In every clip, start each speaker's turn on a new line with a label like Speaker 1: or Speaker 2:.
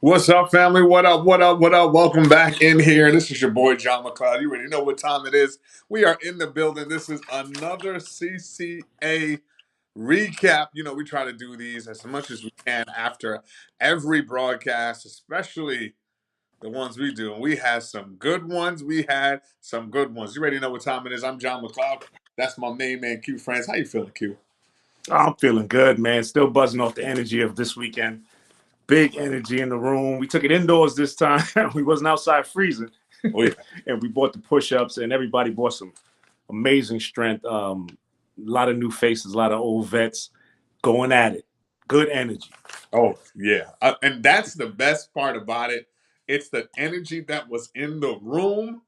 Speaker 1: What's up, family? What up? What up? What up? Welcome back in here. This is your boy John McLeod. You already know what time it is. We are in the building. This is another CCA recap. You know, we try to do these as much as we can after every broadcast, especially the ones we do. And we had some good ones. We had some good ones. You already know what time it is. I'm John McLeod. That's my main man, Q Friends. How you feeling, Q?
Speaker 2: I'm feeling good, man. Still buzzing off the energy of this weekend. Big energy in the room. We took it indoors this time. We wasn't outside freezing.
Speaker 1: Oh yeah.
Speaker 2: And we bought the push-ups, and everybody bought some amazing strength. A lot of new faces, a lot of old vets going at it. Good energy.
Speaker 1: Oh yeah, and that's the best part about it. It's the energy that was in the room.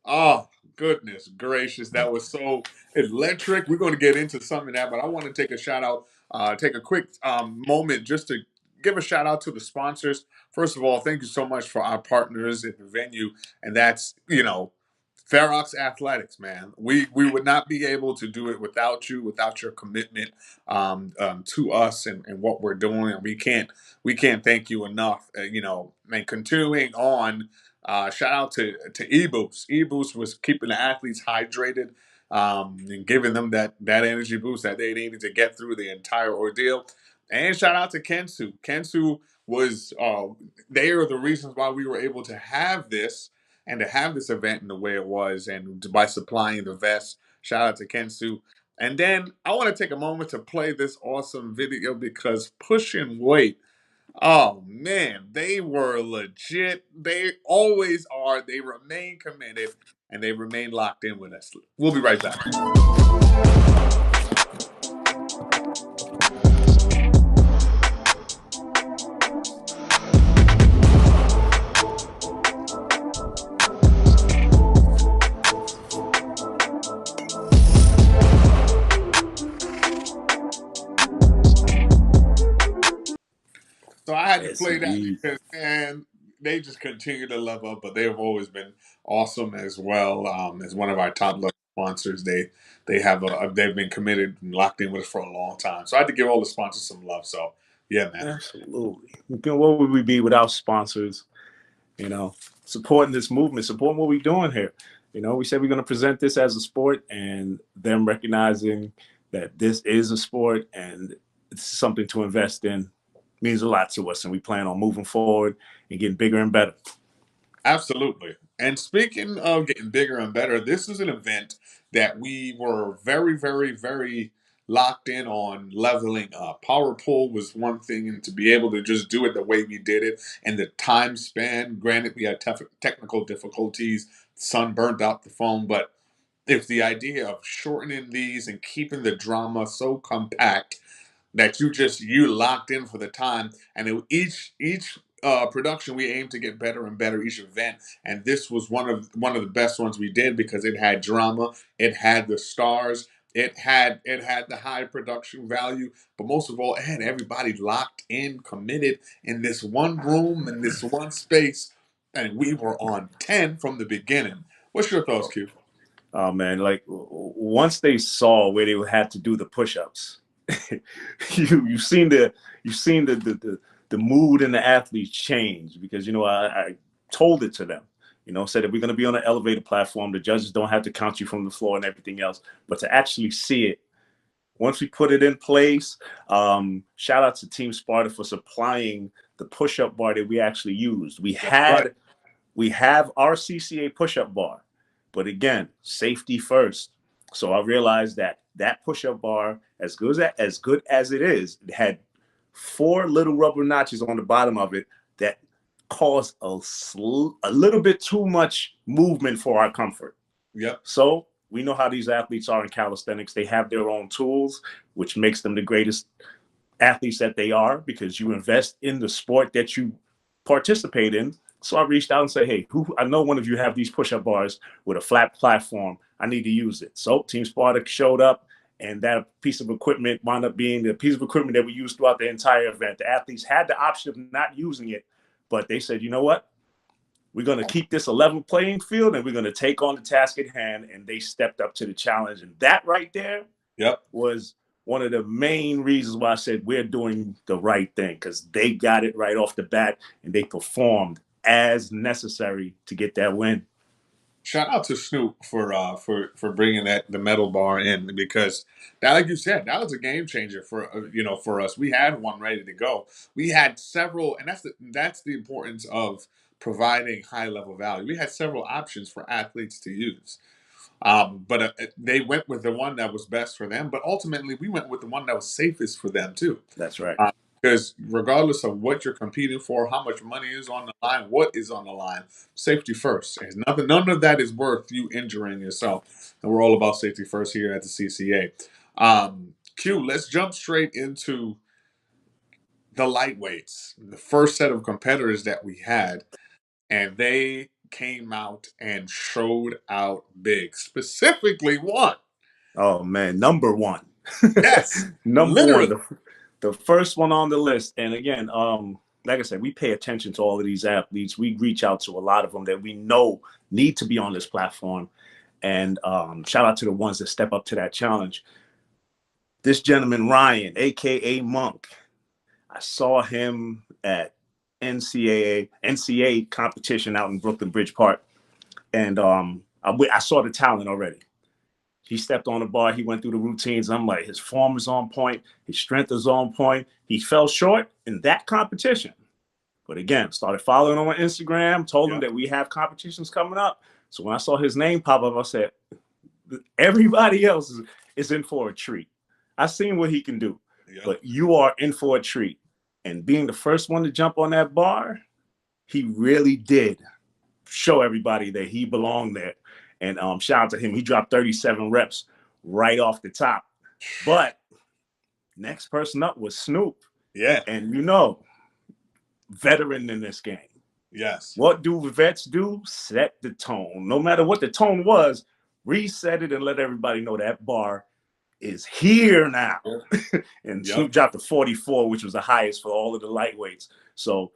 Speaker 1: Oh goodness gracious, that was so electric. We're going to get into some of that, but I want to take a shout out, take a quick moment just to give a shout out to the sponsors. First of all, thank you so much for our partners at the venue, and that's Ferox Athletics, man. We would not be able to do it without you, without your commitment to us and what we're doing. And we can't thank you enough. And continuing on, shout out to eBoost. eBoost was keeping the athletes hydrated, and giving them that energy boost that they needed to get through the entire ordeal. And shout out to Kensu. Kensu was they are the reasons why we were able to have this and to have this event in the way it was, and by supplying the vests. Shout out to Kensu. And then I want to take a moment to play this awesome video because Push and Weight, oh man, they were legit. They always are. They remain committed and they remain locked in with us. We'll be right back. So I had to
Speaker 2: Yes,
Speaker 1: play that
Speaker 2: indeed.
Speaker 1: because, man, they just continue to level up, but they have always been awesome as well. As one of our top level sponsors, they've been committed and locked in with us for a long time. So I had to give all the sponsors some love. So yeah, man.
Speaker 2: Absolutely. What would we be without sponsors? Supporting this movement, supporting what we're doing here. We said we're going to present this as a sport, and them recognizing that this is a sport and it's something to invest in means a lot to us. And we plan on moving forward and getting bigger and better.
Speaker 1: Absolutely. And speaking of getting bigger and better, this is an event that we were very, very, very locked in on leveling up. Power pull was one thing, and to be able to just do it the way we did it and the time span, granted, we had technical difficulties, sun burnt out the phone, but if the idea of shortening these and keeping the drama so compact that you locked in for the time, and each production we aim to get better and better each event, and this was one of the best ones we did because it had drama, it had the stars, it had the high production value, but most of all, it had everybody locked in, committed in this one room, in this one space, and we were on 10 from the beginning. What's your thoughts, Q?
Speaker 2: Oh man, like once they saw where they had to do the push-ups, you've seen the mood in the athletes change because I told it to them. Said that we're going to be on an elevator platform. The judges don't have to count you from the floor and everything else, but to actually see it once we put it in place. Shout out to Team Sparta for supplying the push-up bar that we actually used.
Speaker 1: That's right.
Speaker 2: We have our CCA push-up bar, but again, safety first. So I realized that push-up bar, as good as it is, it had 4 little rubber notches on the bottom of it that caused a little bit too much movement for our comfort.
Speaker 1: Yep.
Speaker 2: So we know how these athletes are in calisthenics. They have their own tools, which makes them the greatest athletes that they are, because you invest in the sport that you participate in. So I reached out and said, hey, I know one of you have these push-up bars with a flat platform. I need to use it. So Team Sparta showed up, and that piece of equipment wound up being the piece of equipment that we used throughout the entire event. The athletes had the option of not using it, but they said, you know what? We're going to keep this a level playing field, and we're going to take on the task at hand. And they stepped up to the challenge. And that right there
Speaker 1: Yep.
Speaker 2: was one of the main reasons why I said we're doing the right thing, because they got it right off the bat and they performed as necessary to get that win.
Speaker 1: Shout out to Snoop for bringing the metal bar in, because that, like you said, that was a game changer for for us. We had one ready to go. We had several, and that's the importance of providing high level value. We had several options for athletes to use. But they went with the one that was best for them. But ultimately, we went with the one that was safest for them too.
Speaker 2: That's right.
Speaker 1: Because regardless of what you're competing for, how much money is on the line, what is on the line, safety first. And none of that is worth you injuring yourself. And we're all about safety first here at the CCA. Q, let's jump straight into the lightweights. The first set of competitors that we had, and they came out and showed out big. Specifically one.
Speaker 2: Oh man, number one.
Speaker 1: Yes,
Speaker 2: Number
Speaker 1: literally.
Speaker 2: one, the first one on the list. And again, like I said, we pay attention to all of these athletes. We reach out to a lot of them that we know need to be on this platform. And shout out to the ones that step up to that challenge. This gentleman, Ryan, aka Monk, I saw him at NCAA competition out in Brooklyn Bridge Park. And I saw the talent already. He stepped on the bar. He went through the routines. I'm like, his form is on point. His strength is on point. He fell short in that competition. But again, started following him on Instagram, told him that we have competitions coming up. So when I saw his name pop up, I said, everybody else is in for a treat. I've seen what he can do, but you are in for a treat. And being the first one to jump on that bar, he really did show everybody that he belonged there. And shout out to him. He dropped 37 reps right off the top. But next person up was Snoop.
Speaker 1: Yeah.
Speaker 2: And veteran in this game.
Speaker 1: Yes.
Speaker 2: What do vets do? Set the tone. No matter what the tone was, reset it and let everybody know that bar is here now. And Snoop dropped a 44, which was the highest for all of the lightweights. So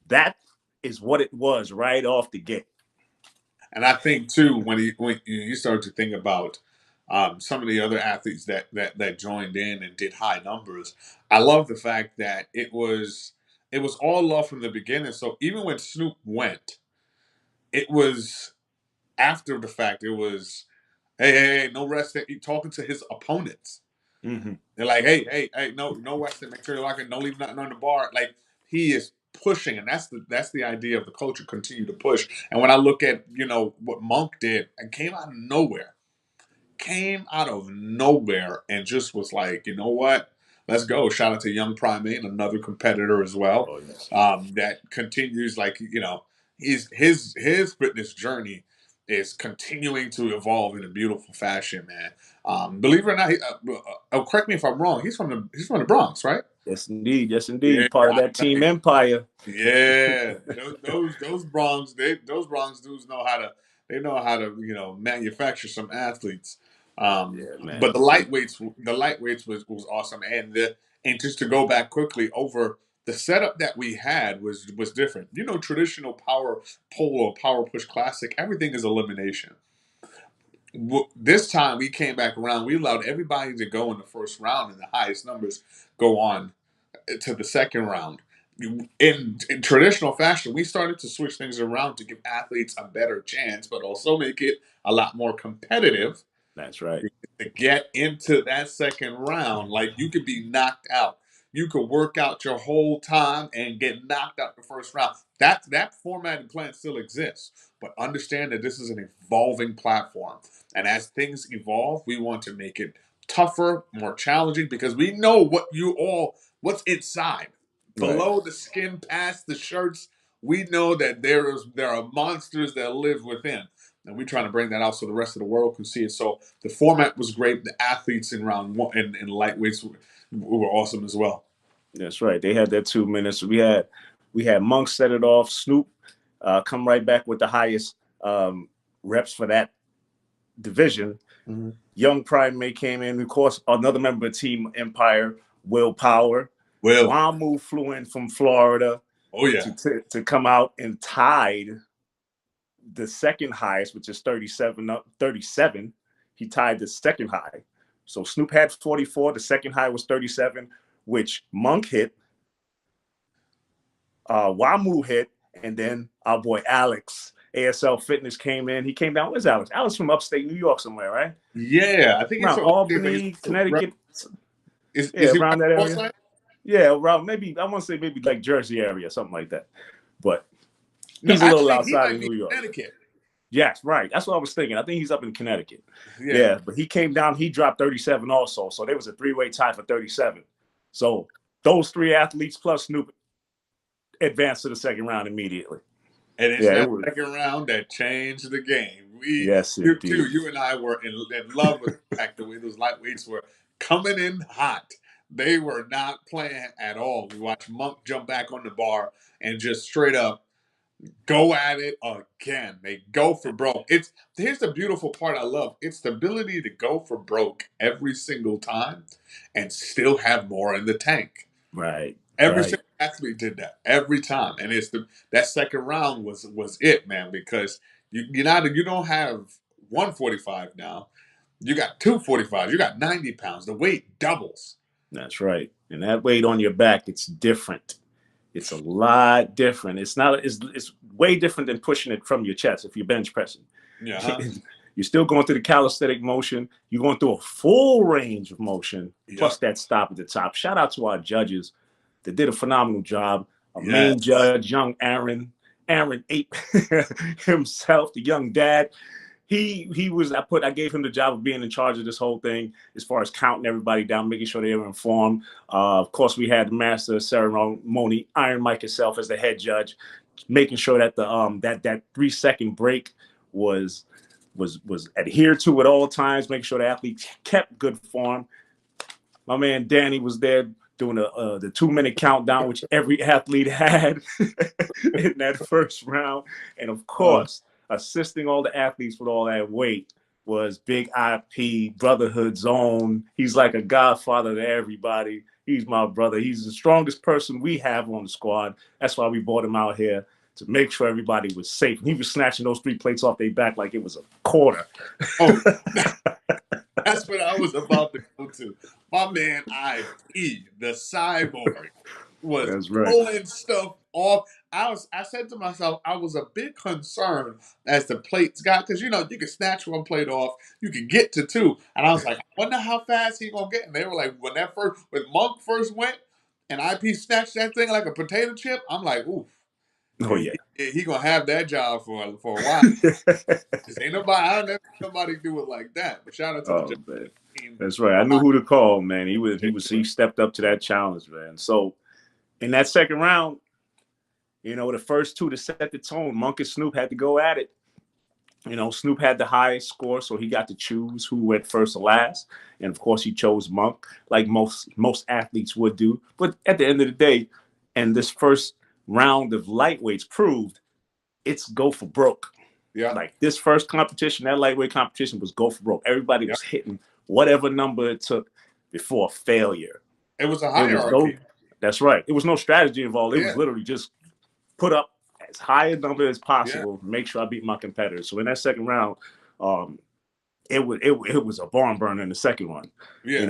Speaker 2: that is what it was right off the gate.
Speaker 1: And I think too, when you start to think about some of the other athletes that joined in and did high numbers, I love the fact that it was all love from the beginning. So even when Snoop went, it was after the fact. It was, hey, no resting. Talking to his opponents.
Speaker 2: Mm-hmm.
Speaker 1: They're like, hey, no resting. Make sure you're locking. Don't leave nothing on the bar. Like, he is pushing, and that's the idea of the culture. Continue to push. And when I look at what Monk did, and came out of nowhere, and just was like, you know what? Let's go. Shout out to Young Primate, another competitor as well.
Speaker 2: Oh, yes.
Speaker 1: That continues, like, his fitness journey is continuing to evolve in a beautiful fashion, man. Believe it or not, correct me if I'm wrong. He's from the Bronx, right?
Speaker 2: Yes, indeed. Yes, indeed.
Speaker 1: Yeah,
Speaker 2: Part of that Team Empire.
Speaker 1: Yeah, those Bronx dudes know how to manufacture some athletes.
Speaker 2: Man.
Speaker 1: But the lightweights was awesome, and just to go back quickly over the setup that we had was different. Traditional power pole or power push classic, everything is elimination. This time we came back around. We allowed everybody to go in the first round, and the highest numbers go on to the second round. In traditional fashion, we started to switch things around to give athletes a better chance, but also make it a lot more competitive.
Speaker 2: That's right.
Speaker 1: To get into that second round, like, you could be knocked out. You could work out your whole time and get knocked out the first round. That format and plan still exists, but understand that this is an evolving platform, and as things evolve, we want to make it tougher, more challenging, because we know what's inside. Below the skin, past the shirts, we know that there are monsters that live within. And we're trying to bring that out so the rest of the world can see it. So the format was great. The athletes in round one and lightweights were awesome as well.
Speaker 2: That's right. They had their 2 minutes. We had Monk set it off. Snoop come right back with the highest reps for that division.
Speaker 1: Mm-hmm.
Speaker 2: Young Primate came in. Of course, another member of Team Empire, Will Power. Wamu flew in from Florida.
Speaker 1: Oh yeah.
Speaker 2: To come out and tied the second highest, which is 37. He tied the second high. So Snoop had 44. The second high was 37, which Monk hit. Wamu hit, and then our boy Alex, ASL Fitness, came in. He came down. Where's Alex? Alex from upstate New York somewhere, right?
Speaker 1: Yeah, I think
Speaker 2: around Albany, Connecticut.
Speaker 1: Is he
Speaker 2: around that area? Side? Yeah, around maybe, I want to say maybe like Jersey area, something like that. But he's a little outside of New York.
Speaker 1: Connecticut.
Speaker 2: Yes, right. That's what I was thinking. I think he's up in Connecticut. Yeah, but he came down. He dropped 37 also. So there was a three-way tie for 37. So those three athletes plus Snoop advanced to the second round immediately.
Speaker 1: And it's that second round that changed the game. You and I were in love with the fact that those lightweights were coming in hot. They were not playing at all. We watched Monk jump back on the bar and just straight up go at it again. They go for broke. Here's the beautiful part I love. It's the ability to go for broke every single time and still have more in the tank.
Speaker 2: Right.
Speaker 1: Every single athlete did that every time, and that second round was it, man. Because you don't have 145 now. You got 245. You got 90 pounds. The weight doubles.
Speaker 2: That's right, and that weight on your back, it's different. It's a lot different. It's way different than pushing it from your chest if you're bench pressing.
Speaker 1: Yeah.
Speaker 2: You're still going through the calisthenic motion. You're going through a full range of motion, plus that stop at the top. Shout out to our judges. They did a phenomenal job. Main judge, young Aaron Ape himself, the young dad. He was, I gave him the job of being in charge of this whole thing as far as counting everybody down, making sure they were informed. Of course, we had the master of ceremony, Iron Mike himself, as the head judge, making sure that that 3-second break was adhered to at all times, making sure the athlete kept good form. My man Danny was there doing the 2-minute countdown, which every athlete had in that first round. And of course, assisting all the athletes with all that weight was Big IP, Brotherhood Zone. He's like a godfather to everybody. He's my brother. He's the strongest person we have on the squad. That's why we brought him out here, to make sure everybody was safe. And he was snatching those 3 plates off their back like it was a quarter.
Speaker 1: Oh, that's what I was about to go to. My man IP, the cyborg, was pulling stuff off. I said to myself, I was a bit concerned as the plates got, because you can snatch 1 plate off, you can get to 2, and I was like, I wonder how fast he gonna get. And they were like, when Monk first went, and IP snatched that thing like a potato chip, I'm like, oof.
Speaker 2: Oh yeah,
Speaker 1: he gonna have that job for a while. Ain't I never seen nobody do it like that. But shout out to the team.
Speaker 2: That's right. I knew who to call, man. He stepped up to that challenge, man. So in that second round, the first 2 to set the tone, Monk and Snoop had to go at it. Snoop had the highest score, so he got to choose who went first or last. And of course, he chose Monk, like most athletes would do. But at the end of the day, and this first round of lightweights proved, it's go for broke.
Speaker 1: Yeah.
Speaker 2: Like this first competition, that lightweight competition was go for broke. Everybody was hitting whatever number it took before failure.
Speaker 1: It was a hierarchy.
Speaker 2: That's right. It was no strategy involved. It was literally just put up as high a number as possible, make sure I beat my competitors. So in that second round, it was a barn burner in the second one.
Speaker 1: Yeah.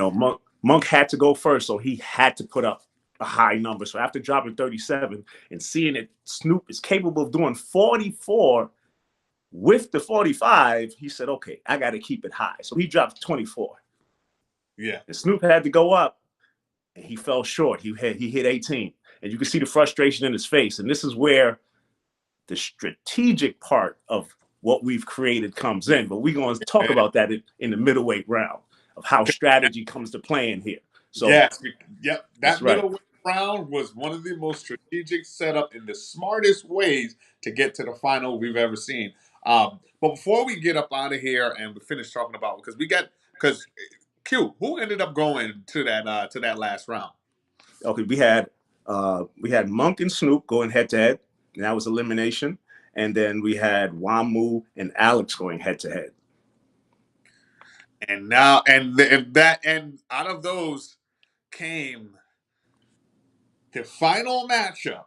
Speaker 2: Monk had to go first, so he had to put up a high number. So after dropping 37 and seeing that Snoop is capable of doing 44 with the 45, he said, okay, I got to keep it high. So he dropped 24.
Speaker 1: Yeah.
Speaker 2: And Snoop had to go up, and he fell short. He hit 18. And you can see the frustration in his face. And this is where the strategic part of what we've created comes in. But we're going to talk about that in the middleweight round, of how strategy comes to play in here. So
Speaker 1: that middleweight round was one of the most strategic setup in the smartest ways to get to the final we've ever seen. But before we get up out of here and we finish talking about because Q, who ended up going to that last round?
Speaker 2: Okay, we had Monk and Snoop going head to head, and that was elimination. And then we had Wamu and Alex going head to head.
Speaker 1: And now and out of those came the final matchup.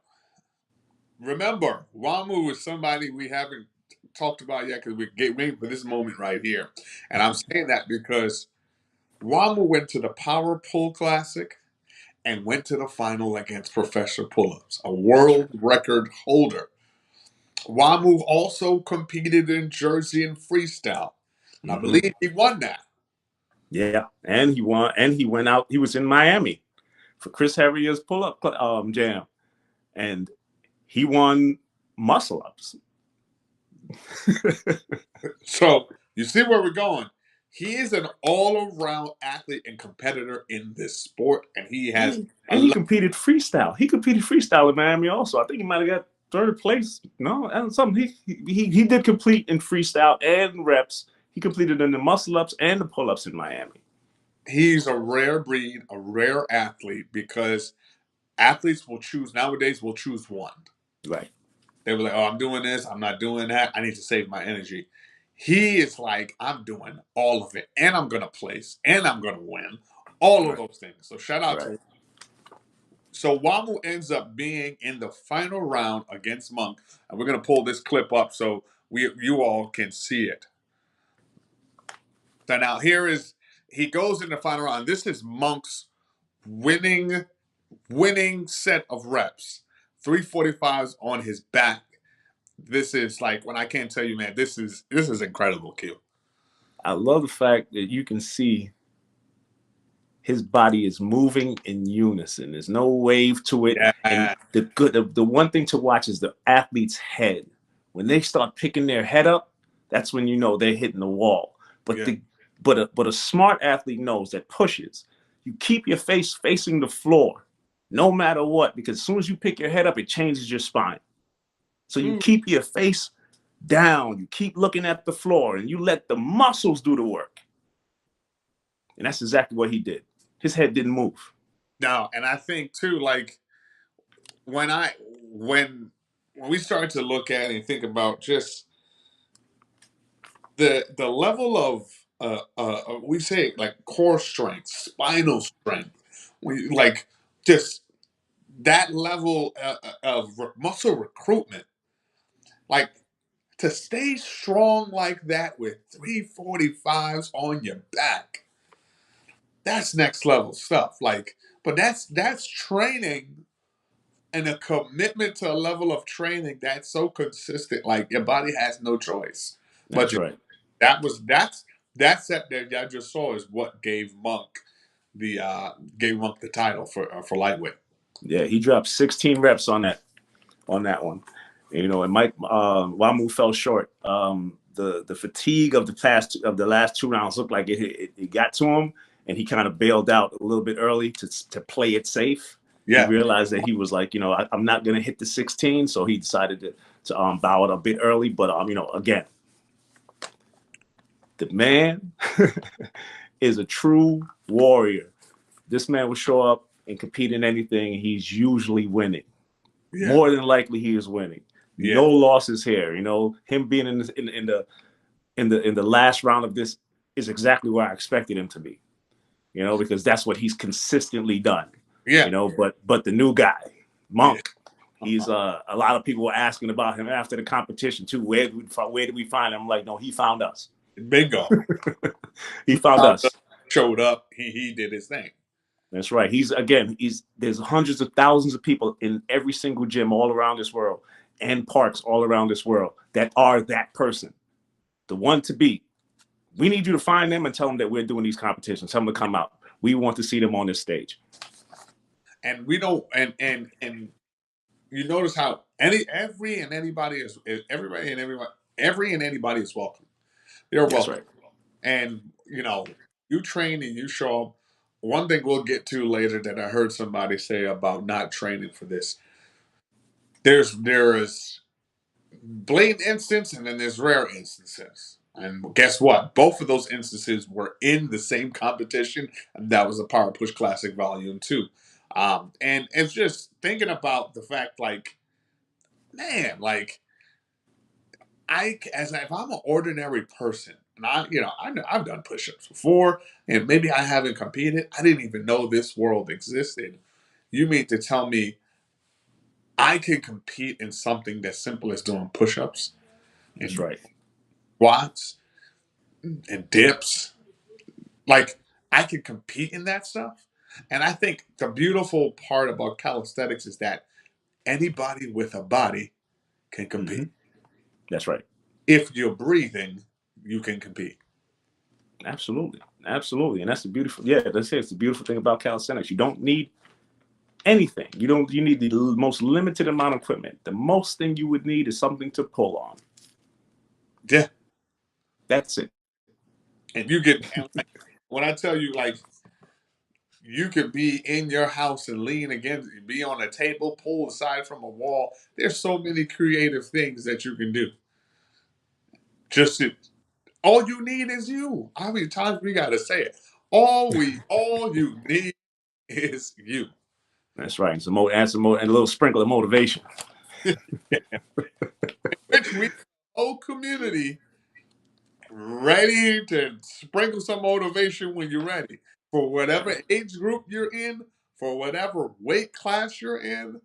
Speaker 1: Remember, Wamu is somebody we haven't talked about yet because we're waiting for this moment right here. And I'm saying that because Wamu went to the Power Pull Classic and went to the final against Professor Pull-Ups, a world record holder. Wamu also competed in Jersey and freestyle, and I
Speaker 2: Mm-hmm.
Speaker 1: believe he won that.
Speaker 2: Yeah, and he won, and he went out. He was in Miami for Chris Harrier's pull-up jam, and he won muscle ups.
Speaker 1: So you see where we're going. He is an all-around athlete and competitor in this sport, and he has a
Speaker 2: And he
Speaker 1: lot.
Speaker 2: competed freestyle. He competed freestyle in Miami also. I think he might have got third place. No, and something. He did complete in freestyle and reps. He completed in the muscle ups and the pull ups in Miami.
Speaker 1: He's a rare breed, a rare athlete because athletes will choose nowadays. Will choose one.
Speaker 2: Right.
Speaker 1: They were like, "Oh, I'm doing this. I'm not doing that. I need to save my energy." He is like, "I'm doing all of it, and I'm gonna place, and I'm gonna win, all of
Speaker 2: Right.
Speaker 1: those things." So shout out to.
Speaker 2: Right.
Speaker 1: So Wamu ends up being in the final round against Monk, and we're gonna pull this clip up so you all can see it. So now here is he goes in the final round. This is Monk's winning set of reps. 345s on his back. This is like when I can't tell you, man, this is incredible, Q.
Speaker 2: I love the fact that you can see his body is moving in unison. There's no wave to it. And
Speaker 1: Yeah.
Speaker 2: the one thing to watch is the athlete's head. When they start picking their head up, that's when you know they're hitting the wall. But
Speaker 1: Yeah.
Speaker 2: a smart athlete knows that pushes. You keep your face facing the floor, no matter what, because as soon as you pick your head up, it changes your spine. So you
Speaker 1: Mm.
Speaker 2: keep your face down, you keep looking at the floor, and you let the muscles do the work. And that's exactly what he did. His head didn't move.
Speaker 1: No, and I think too, like when I when we start to look at and think about just the level of we say like core strength, spinal strength, we like just that level of muscle recruitment, like to stay strong like that with 345s on your back, that's next level stuff. Like, but that's training and a commitment to a level of training that's so consistent. Like your body has no choice. But
Speaker 2: That's right.
Speaker 1: that set that I just saw is what gave Monk the title for lightweight.
Speaker 2: Yeah, he dropped 16 reps on that one. You know, and Mike Wamu fell short. The fatigue of the last two rounds looked like it got to him, and he kind of bailed out a little bit early to play it safe. He
Speaker 1: Yeah,
Speaker 2: realized that he was like, you know, I'm not going to hit the 16, so he decided to bow it a bit early. But you know, again, the man is a true warrior. This man will show up and compete in anything, and he's usually winning.
Speaker 1: yeah,
Speaker 2: More than likely, he is winning.
Speaker 1: yeah,
Speaker 2: No losses here. You know, him being in the last round of this is exactly where I expected him to be. You know, because that's what he's consistently done.
Speaker 1: yeah,
Speaker 2: You know, but the new guy,
Speaker 1: yeah.
Speaker 2: Monk, he's a lot of people were asking about him after the competition too. Where did we find him? I'm like, no, he found us.
Speaker 1: Bingo.
Speaker 2: He found us.
Speaker 1: Showed up. He did his thing.
Speaker 2: That's right. There's hundreds of thousands of people in every single gym all around this world and parks all around this world that are that person, the one to beat. We need you to find them and tell them that we're doing these competitions. Tell them to come out. We want to see them on this stage.
Speaker 1: And we don't and you notice how every and anybody is everybody and everyone every and anybody is welcome. They're
Speaker 2: That's
Speaker 1: welcome.
Speaker 2: right.
Speaker 1: And you know, you train and you show up. one thing we'll get to later that I heard somebody say about not training for this. There is blatant instance and then there's rare instances. And guess what? Both of those instances were in the same competition, and that was a Power Push Classic Volume 2. And it's just thinking about the fact, like, man, like if I'm an ordinary person, and I've done push-ups before, and maybe I haven't competed. I didn't even know this world existed. You mean to tell me I can compete in something that's simple as doing push-ups
Speaker 2: That's
Speaker 1: and
Speaker 2: right.
Speaker 1: squats and dips? Like, I can compete in that stuff. And I think the beautiful part about calisthenics is that anybody with a body can
Speaker 2: Hmm.
Speaker 1: compete.
Speaker 2: That's right.
Speaker 1: If you're breathing, you can compete.
Speaker 2: Absolutely. Absolutely. And that's the beautiful, yeah, that's it. It's the beautiful thing about calisthenics. You don't need anything. You need the most limited amount of equipment. The most thing you would need is something to pull on.
Speaker 1: Yeah.
Speaker 2: That's it.
Speaker 1: And like, when I tell you, like, you could be in your house and lean against, be on a table, pull aside from a wall. There's so many creative things that you can do. Just to, all you need is you. How many times we gotta say it? All you need is you.
Speaker 2: That's right. And and a little sprinkle of motivation.
Speaker 1: Which we whole community ready to sprinkle some motivation when you're ready. For whatever age group you're in, for whatever weight class you're in,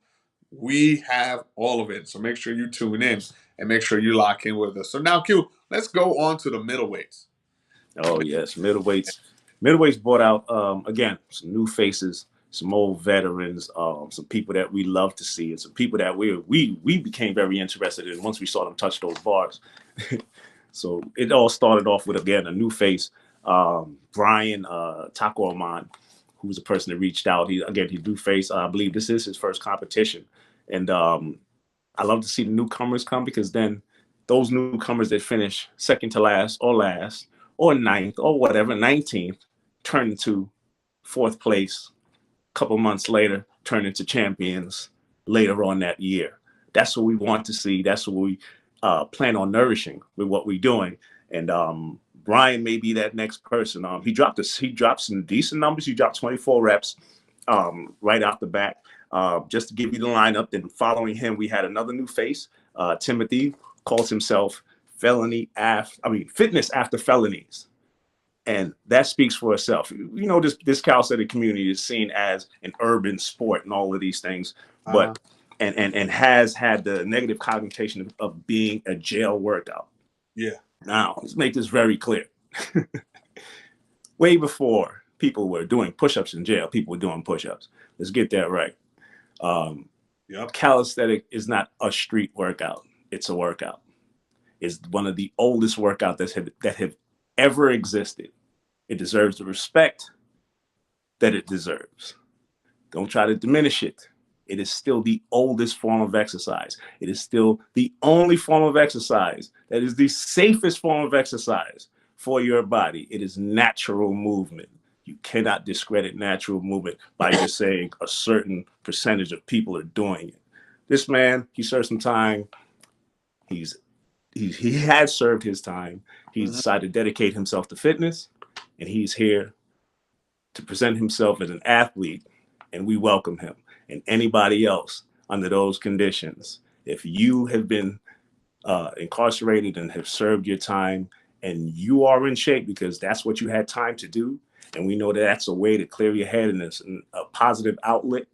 Speaker 1: we have all of it. So make sure you tune in and make sure you lock in with us. So now, Q, let's go on to the middleweights.
Speaker 2: Oh yes, middleweights. Middleweights brought out again some new faces, some old veterans, some people that we love to see, and some people that we became very interested in once we saw them touch those bars. So it all started off with again a new face, Brian Taco Amon, who's a person that reached out. He new face. I believe this is his first competition, and I love to see the newcomers come because then those newcomers that finish second to last or ninth or whatever 19th turn into fourth place. A couple months later, turn into champions later on that year. That's what we want to see. That's what we plan on nourishing with what we're doing. And Brian may be that next person. He dropped some decent numbers. He dropped 24 reps right off the bat. Just to give you the lineup, then following him, we had another new face. Timothy calls himself Fitness After Felonies. And that speaks for itself. You know, this calisthenic community is seen as an urban sport and all of these things,
Speaker 1: Uh,
Speaker 2: but and has had the negative connotation of being a jail workout.
Speaker 1: yeah.
Speaker 2: Now, let's make this very clear. Way before people were doing push-ups in jail, people were doing push-ups. Let's get that right. Um,
Speaker 1: Yep.
Speaker 2: Calisthenic is not a street workout. It's a workout. It's one of the oldest workouts that have ever existed. It deserves the respect that it deserves. Don't try to diminish it. It is still the oldest form of exercise. It is still the only form of exercise that is the safest form of exercise for your body. It is natural movement. You cannot discredit natural movement by just saying a certain percentage of people are doing it. This man, he served some time. He has served his time. He's
Speaker 1: Mhm.
Speaker 2: decided to dedicate himself to fitness, and he's here to present himself as an athlete, and we welcome him. And anybody else under those conditions, if you have been incarcerated and have served your time, and you are in shape because that's what you had time to do, and we know that that's a way to clear your head and it's a positive outlet,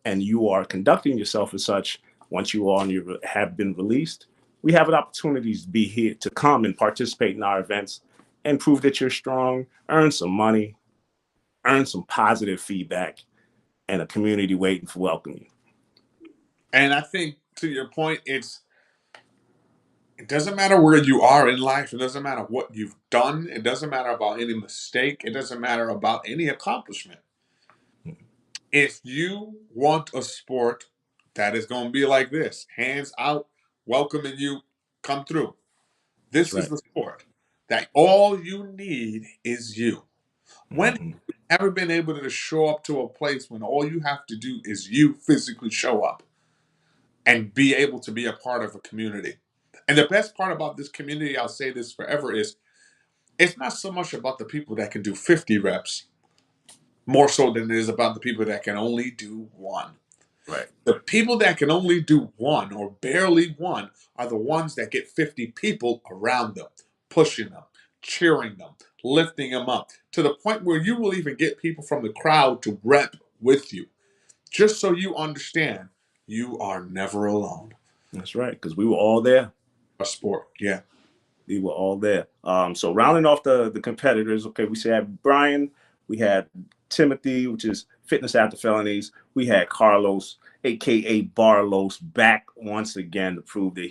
Speaker 2: and you are conducting yourself as such. Once you are have been released, we have an opportunity to be here to come and participate in our events and prove that you're strong, earn some money, earn some positive feedback, and a community waiting for welcoming.
Speaker 1: And I think to your point, it doesn't matter where you are in life. It doesn't matter what you've done. It doesn't matter about any mistake. It doesn't matter about any accomplishment. If you want a sport that is going to be like this, hands out, welcoming you, come through.
Speaker 2: That's
Speaker 1: This is
Speaker 2: right.
Speaker 1: the sport that all you need is you. When
Speaker 2: Mm-hmm.
Speaker 1: Ever been able to show up to a place when all you have to do is you physically show up and be able to be a part of a community. And the best part about this community, I'll say this forever, is it's not so much about the people that can do 50 reps, more so than it is about the people that can only do one.
Speaker 2: Right.
Speaker 1: The people that can only do one or barely one are the ones that get 50 people around them, pushing them, cheering them, lifting them up to the point where you will even get people from the crowd to rep with you. Just so you understand, you are never alone.
Speaker 2: That's right, because we were all there.
Speaker 1: A sport, yeah.
Speaker 2: We were all there. So rounding off the competitors, okay, we had Brian, we had Timothy, which is Fitness After Felonies. We had Carlos, aka Barlos, back once again to prove that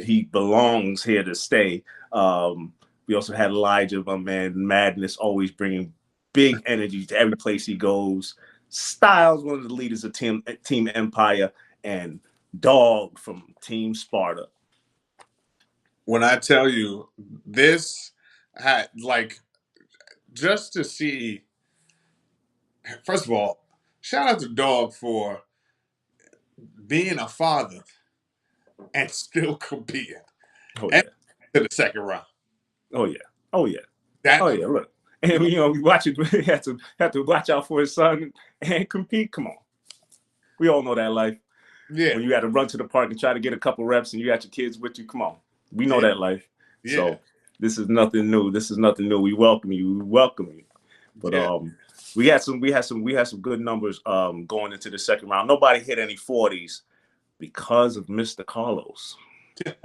Speaker 2: he belongs here to stay. We also had Elijah, my man, Madness, always bringing big energy to every place he goes. Styles, one of the leaders of Team Empire, and Dog from Team Sparta.
Speaker 1: When I tell you this had like just to see, first of all, shout out to Dog for being a father and still competing.
Speaker 2: Oh
Speaker 1: And
Speaker 2: yeah.
Speaker 1: to the second round.
Speaker 2: Oh yeah. Oh yeah.
Speaker 1: That
Speaker 2: Oh yeah. Look, and we watch it. We have to watch out for his son and compete. Come on, we all know that life.
Speaker 1: yeah.
Speaker 2: When you got to run to the park and try to get a couple reps, and you got your kids with you. Come on, we know
Speaker 1: Yeah.
Speaker 2: that life.
Speaker 1: Yeah.
Speaker 2: So this is nothing new. This is nothing new. We welcome you. We welcome you. But
Speaker 1: Yeah.
Speaker 2: we had some good numbers going into the second round. Nobody hit any 40s because of Mr. Carlos.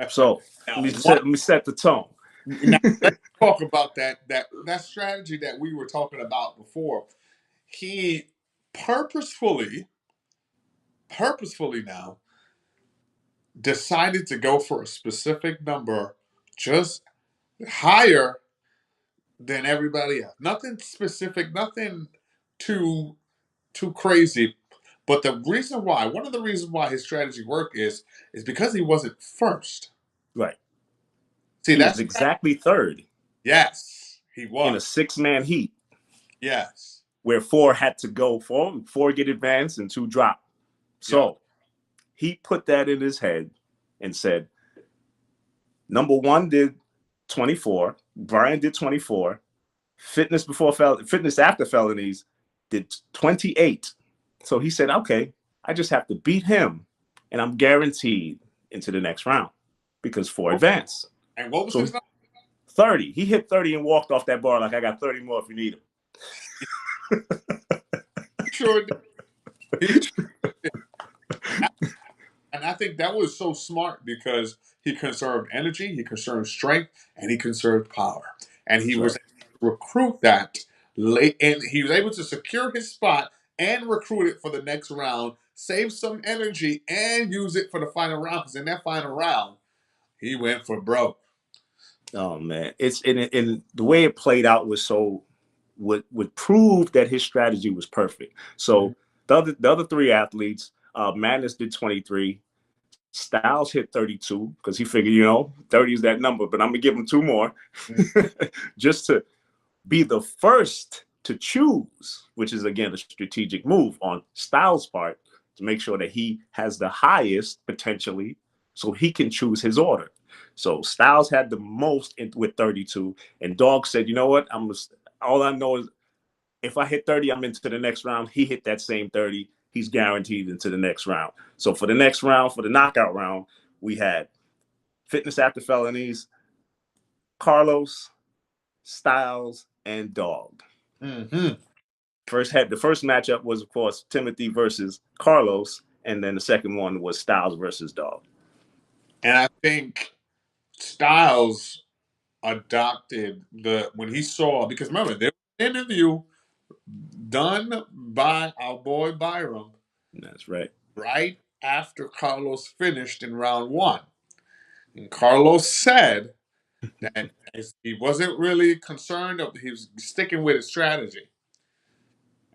Speaker 2: So
Speaker 1: Now,
Speaker 2: let me set the tone.
Speaker 1: now let's talk about that strategy that we were talking about before. He purposefully now decided to go for a specific number just higher than everybody else. Nothing specific, nothing too crazy. But the reason why, one of the reasons why his strategy worked is because he wasn't first.
Speaker 2: Right.
Speaker 1: See,
Speaker 2: He was
Speaker 1: that's
Speaker 2: exactly third
Speaker 1: yes, he
Speaker 2: in a
Speaker 1: was.
Speaker 2: 6-man heat
Speaker 1: Yes.
Speaker 2: where 4 had to go for 4 get advanced and 2 drop. So
Speaker 1: Yep.
Speaker 2: he put that in his head and said, number 1 did 24, Brian did 24, Fitness After Felonies did 28. So he said, okay, I just have to beat him and I'm guaranteed into the next round because 4 advanced.
Speaker 1: And what was
Speaker 2: So
Speaker 1: his number?
Speaker 2: 30. He hit 30 and walked off that bar like, I got 30 more if you need them.
Speaker 1: Sure did. And I think that was so smart because he conserved energy, he conserved strength, and he conserved power. And he was able to recruit that late, and he was able to secure his spot and recruit it for the next round, save some energy, and use it for the final round. Because in that final round, he went for broke.
Speaker 2: Oh man, it's in the way it played out was so would prove that his strategy was perfect. So the other 3 athletes, Madness did 23, Styles hit 32 because he figured 30 is that number, but I'm gonna give him 2 more just to be the first to choose, which is again a strategic move on Styles' part to make sure that he has the highest potentially, so he can choose his order. So Styles had the most with 32, and Dog said, "You know what? All I know is if I hit 30, I'm into the next round." He hit that same 30. He's guaranteed into the next round. So for the next round, for the knockout round, we had Fitness After Felonies, Carlos, Styles, and Dog.
Speaker 1: Mm-hmm.
Speaker 2: The first matchup was, of course, Timothy versus Carlos, and then the second one was Styles versus Dog.
Speaker 1: And I think Styles adopted when he saw, because remember, there was an interview done by our boy Byram.
Speaker 2: That's right.
Speaker 1: Right after Carlos finished in round 1. And Carlos said that he wasn't really concerned, he was sticking with his strategy.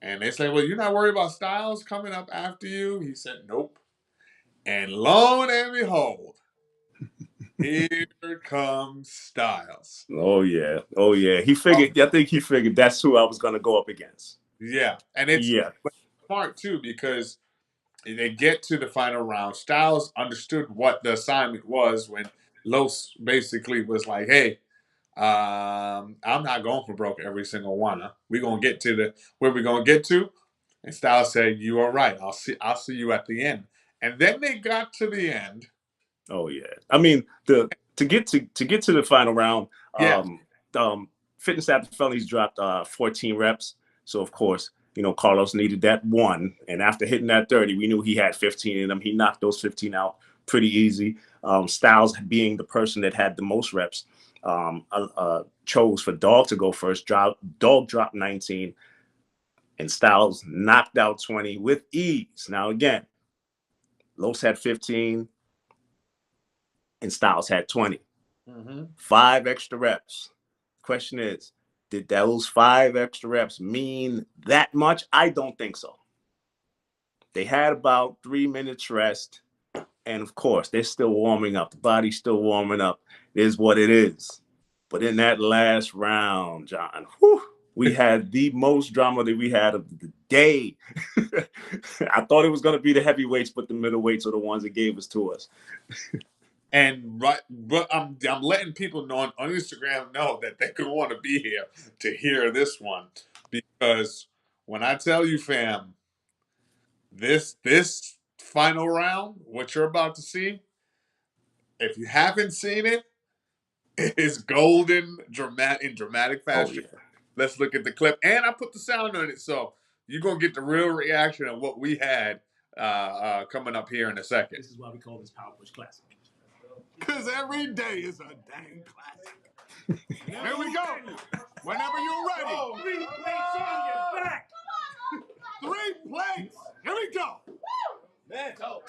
Speaker 1: And they said, well, you're not worried about Styles coming up after you? He said, nope. And lo and behold, Here comes Styles.
Speaker 2: Oh yeah, oh yeah. He figured. I think he figured that's who I was gonna go up against.
Speaker 1: Yeah, and it's
Speaker 2: Yeah.
Speaker 1: smart too because they get to the final round. Styles understood what the assignment was when Los basically was like, "Hey, I'm not going for broke every single one. Huh? We're gonna get to the where we're gonna get to." And Styles said, "You are right. I'll see you at the end." And then they got to the end.
Speaker 2: Oh yeah. I mean, the to get to the final round,
Speaker 1: Yeah,
Speaker 2: Fitness After Felonies dropped 14 reps. So of course, Carlos needed that one, and after hitting that 30, we knew he had 15 in him. He knocked those 15 out pretty easy. Styles, being the person that had the most reps, chose for Dog to go first. Dog dropped 19, and Styles knocked out 20 with ease. Now again, Los had 15 and Styles had 20.
Speaker 1: mm-hmm.
Speaker 2: 5 extra reps. Question is, did those 5 extra reps mean that much? I don't think so. They had about 3 minutes rest. And of course, they're still warming up. The body's still warming up. It is what it is. But in that last round, John, we had the most drama that we had of the day. I thought it was going to be the heavyweights, but the middleweights are the ones that gave us to us.
Speaker 1: And right, but I'm letting people know on Instagram know that they could want to be here to hear this one because when I tell you, fam, this final round, what you're about to see, if you haven't seen it, it is golden, dramatic
Speaker 2: Oh,
Speaker 1: fashion.
Speaker 2: yeah.
Speaker 1: Let's look at the clip, and I put the sound on it, so you're gonna get the real reaction of what we had coming up here in a second.
Speaker 3: This is why we call this Power Push Classic.
Speaker 4: Because every day is a dang classic. Here we go. Whenever you're ready.
Speaker 3: 3 plates on your back.
Speaker 4: 3 plates. Here we go.
Speaker 3: Man, go.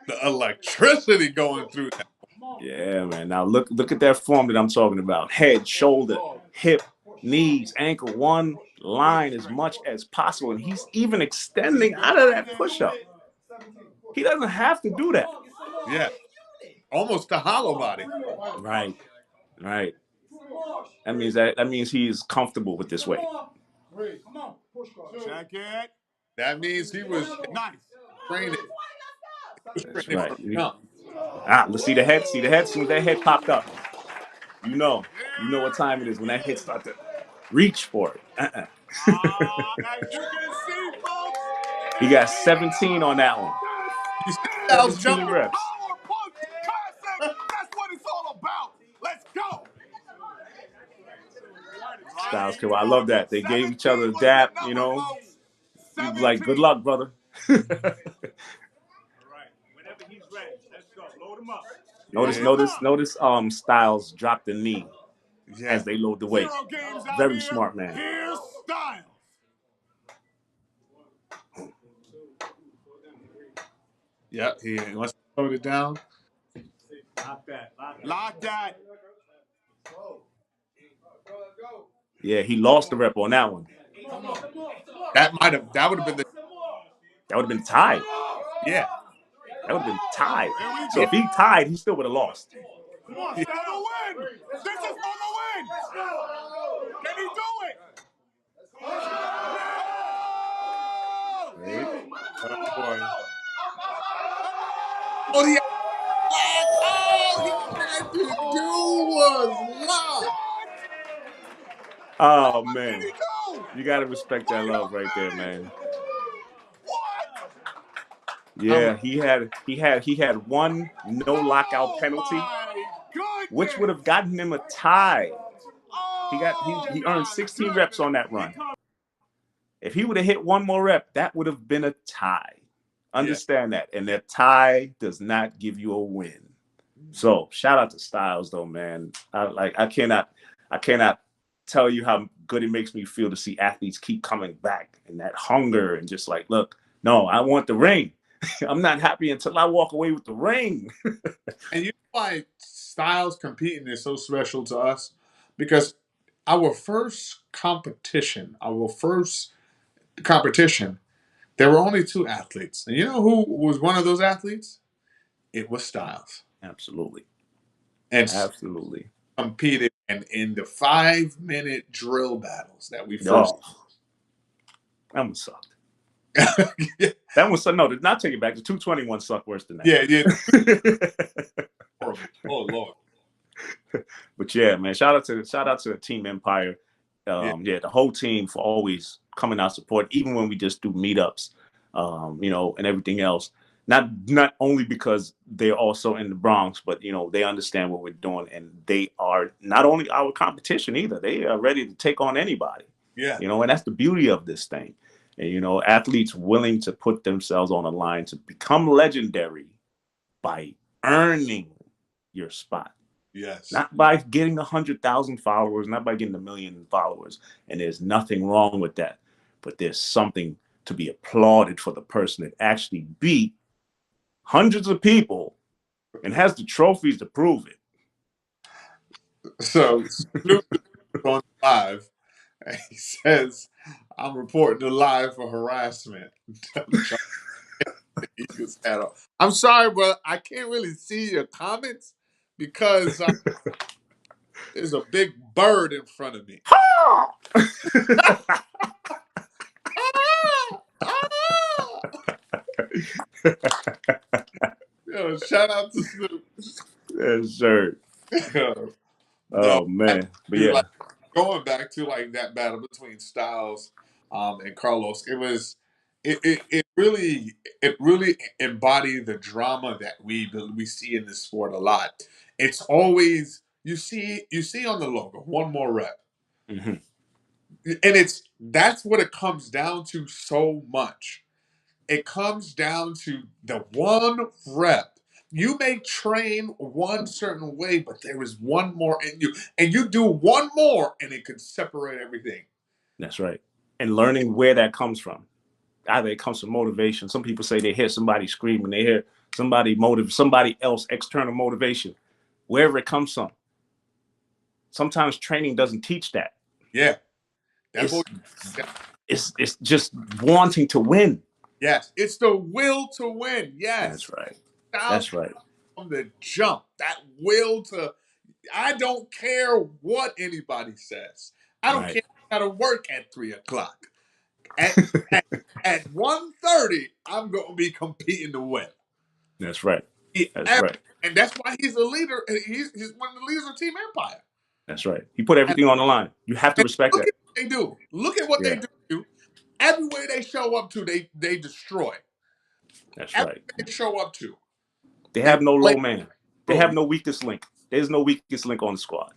Speaker 1: The electricity going through that.
Speaker 2: Yeah, man. Now look at that form that I'm talking about. Head, shoulder, hip, knees, ankle, one line as much as possible. And he's even extending out of that push-up. He doesn't have to do that.
Speaker 1: Yeah, almost a hollow body.
Speaker 2: Right. That means he's comfortable with this weight.
Speaker 4: Check it.
Speaker 1: That means he was
Speaker 4: Nice.
Speaker 1: training.
Speaker 2: That's right. Let's see the head. See the head. As soon as that head popped up, you know what time it is when that head starts to reach for it.
Speaker 4: As you can see, folks.
Speaker 2: He got 17 on that one.
Speaker 1: You see Styles
Speaker 2: 17
Speaker 1: jumping.
Speaker 2: reps.
Speaker 4: Power Punch Classic. That's what it's all about. Let's go.
Speaker 2: Styles kill. I love that. They gave each other a dap, He was like, good luck, brother.
Speaker 3: All right. Whenever he's ready, let's go. Load him up.
Speaker 2: Notice Styles dropped the knee as they load the weight. Very smart, man.
Speaker 4: Here's Styles.
Speaker 1: Yeah, he wants to hold it down.
Speaker 4: Lock that.
Speaker 2: Yeah, he lost the rep on that one.
Speaker 1: That would have been the
Speaker 2: That would have been tied.
Speaker 1: yeah.
Speaker 2: That would have been tied. So if he tied, he still would have lost.
Speaker 4: Come on, for the win. This is for the win. Can he do it?
Speaker 1: Oh boy. Oh, he had to do was lock.
Speaker 2: Oh
Speaker 4: Can
Speaker 2: man,
Speaker 4: he go?
Speaker 2: you gotta respect that love right there, man.
Speaker 4: What?
Speaker 2: Yeah, he had one no lockout penalty,
Speaker 4: My goodness.
Speaker 2: which would have gotten him a tie. He earned 16 reps on that run. If he would have hit one more rep, that would have been a tie. Understand that. And that tie does not give you a win. So shout out to Styles though, man. I cannot tell you how good it makes me feel to see athletes keep coming back and that hunger and just like, look, no, I want the ring. I'm not happy until I walk away with the ring.
Speaker 1: And you know why Styles competing is so special to us? Because our first competition, there were only 2 athletes. And you know who was one of those athletes? It was Styles.
Speaker 2: Absolutely.
Speaker 1: And
Speaker 2: Absolutely.
Speaker 1: competed in the 5-minute drill battles that we first.
Speaker 2: Oh, that one sucked.
Speaker 1: Yeah,
Speaker 2: That one sucked. No, did not take it back. The 221 sucked worse than that.
Speaker 1: yeah. Horrible. Oh Lord.
Speaker 2: But yeah, man, shout out to Team Empire. Yeah, the whole team for always coming out support, even when we just do meetups, and everything else. Not only because they're also in the Bronx, but they understand what we're doing, and they are not only our competition either. They are ready to take on anybody.
Speaker 1: Yeah.
Speaker 2: And that's the beauty of this thing. And athletes willing to put themselves on the line to become legendary by earning your spot.
Speaker 1: Yes.
Speaker 2: Not by getting 100,000 followers, not by getting 1 million followers. And there's nothing wrong with that. But there's something to be applauded for the person that actually beat hundreds of people and has the trophies to prove it.
Speaker 1: So Snoop is on live, and he says, "I'm reporting to live for harassment." I'm sorry, but I can't really see your comments because there's a big bird in front of me. Shout out to Snoop.
Speaker 2: Yes, sir.
Speaker 1: No,
Speaker 2: Oh man, but yeah,
Speaker 1: like, going back to like that battle between Styles and Carlos, it really embodied the drama that we see in this sport a lot. It's always you see on the logo one more rep,
Speaker 2: Mhm.
Speaker 1: and that's what it comes down to so much. It comes down to the one rep. You may train one certain way, but there is one more in you. And you do one more, and it could separate everything.
Speaker 2: That's right. And learning where that comes from. Either it comes from motivation. Some people say they hear somebody screaming, they hear somebody else external motivation, wherever it comes from. Sometimes training doesn't teach that.
Speaker 1: Yeah.
Speaker 2: It's just wanting to win.
Speaker 1: Yes. It's the will to win. Yes.
Speaker 2: That's right.
Speaker 1: Styles
Speaker 2: That's right.
Speaker 1: From the jump, that will to, I don't care what anybody says. I don't care how to work at 3:00. At 1:30, I'm going to be competing to win.
Speaker 2: That's right. That's right.
Speaker 1: And that's why he's a leader. He's one of the leaders of Team Empire.
Speaker 2: That's right. He put everything on the line. You have to respect that.
Speaker 1: Look at what they do. Look at what they do. Everywhere they show up to, they destroy.
Speaker 2: That's
Speaker 1: Everywhere
Speaker 2: right.
Speaker 1: they show up to.
Speaker 2: They have no low man. They have no weakest link. There's no weakest link on the squad.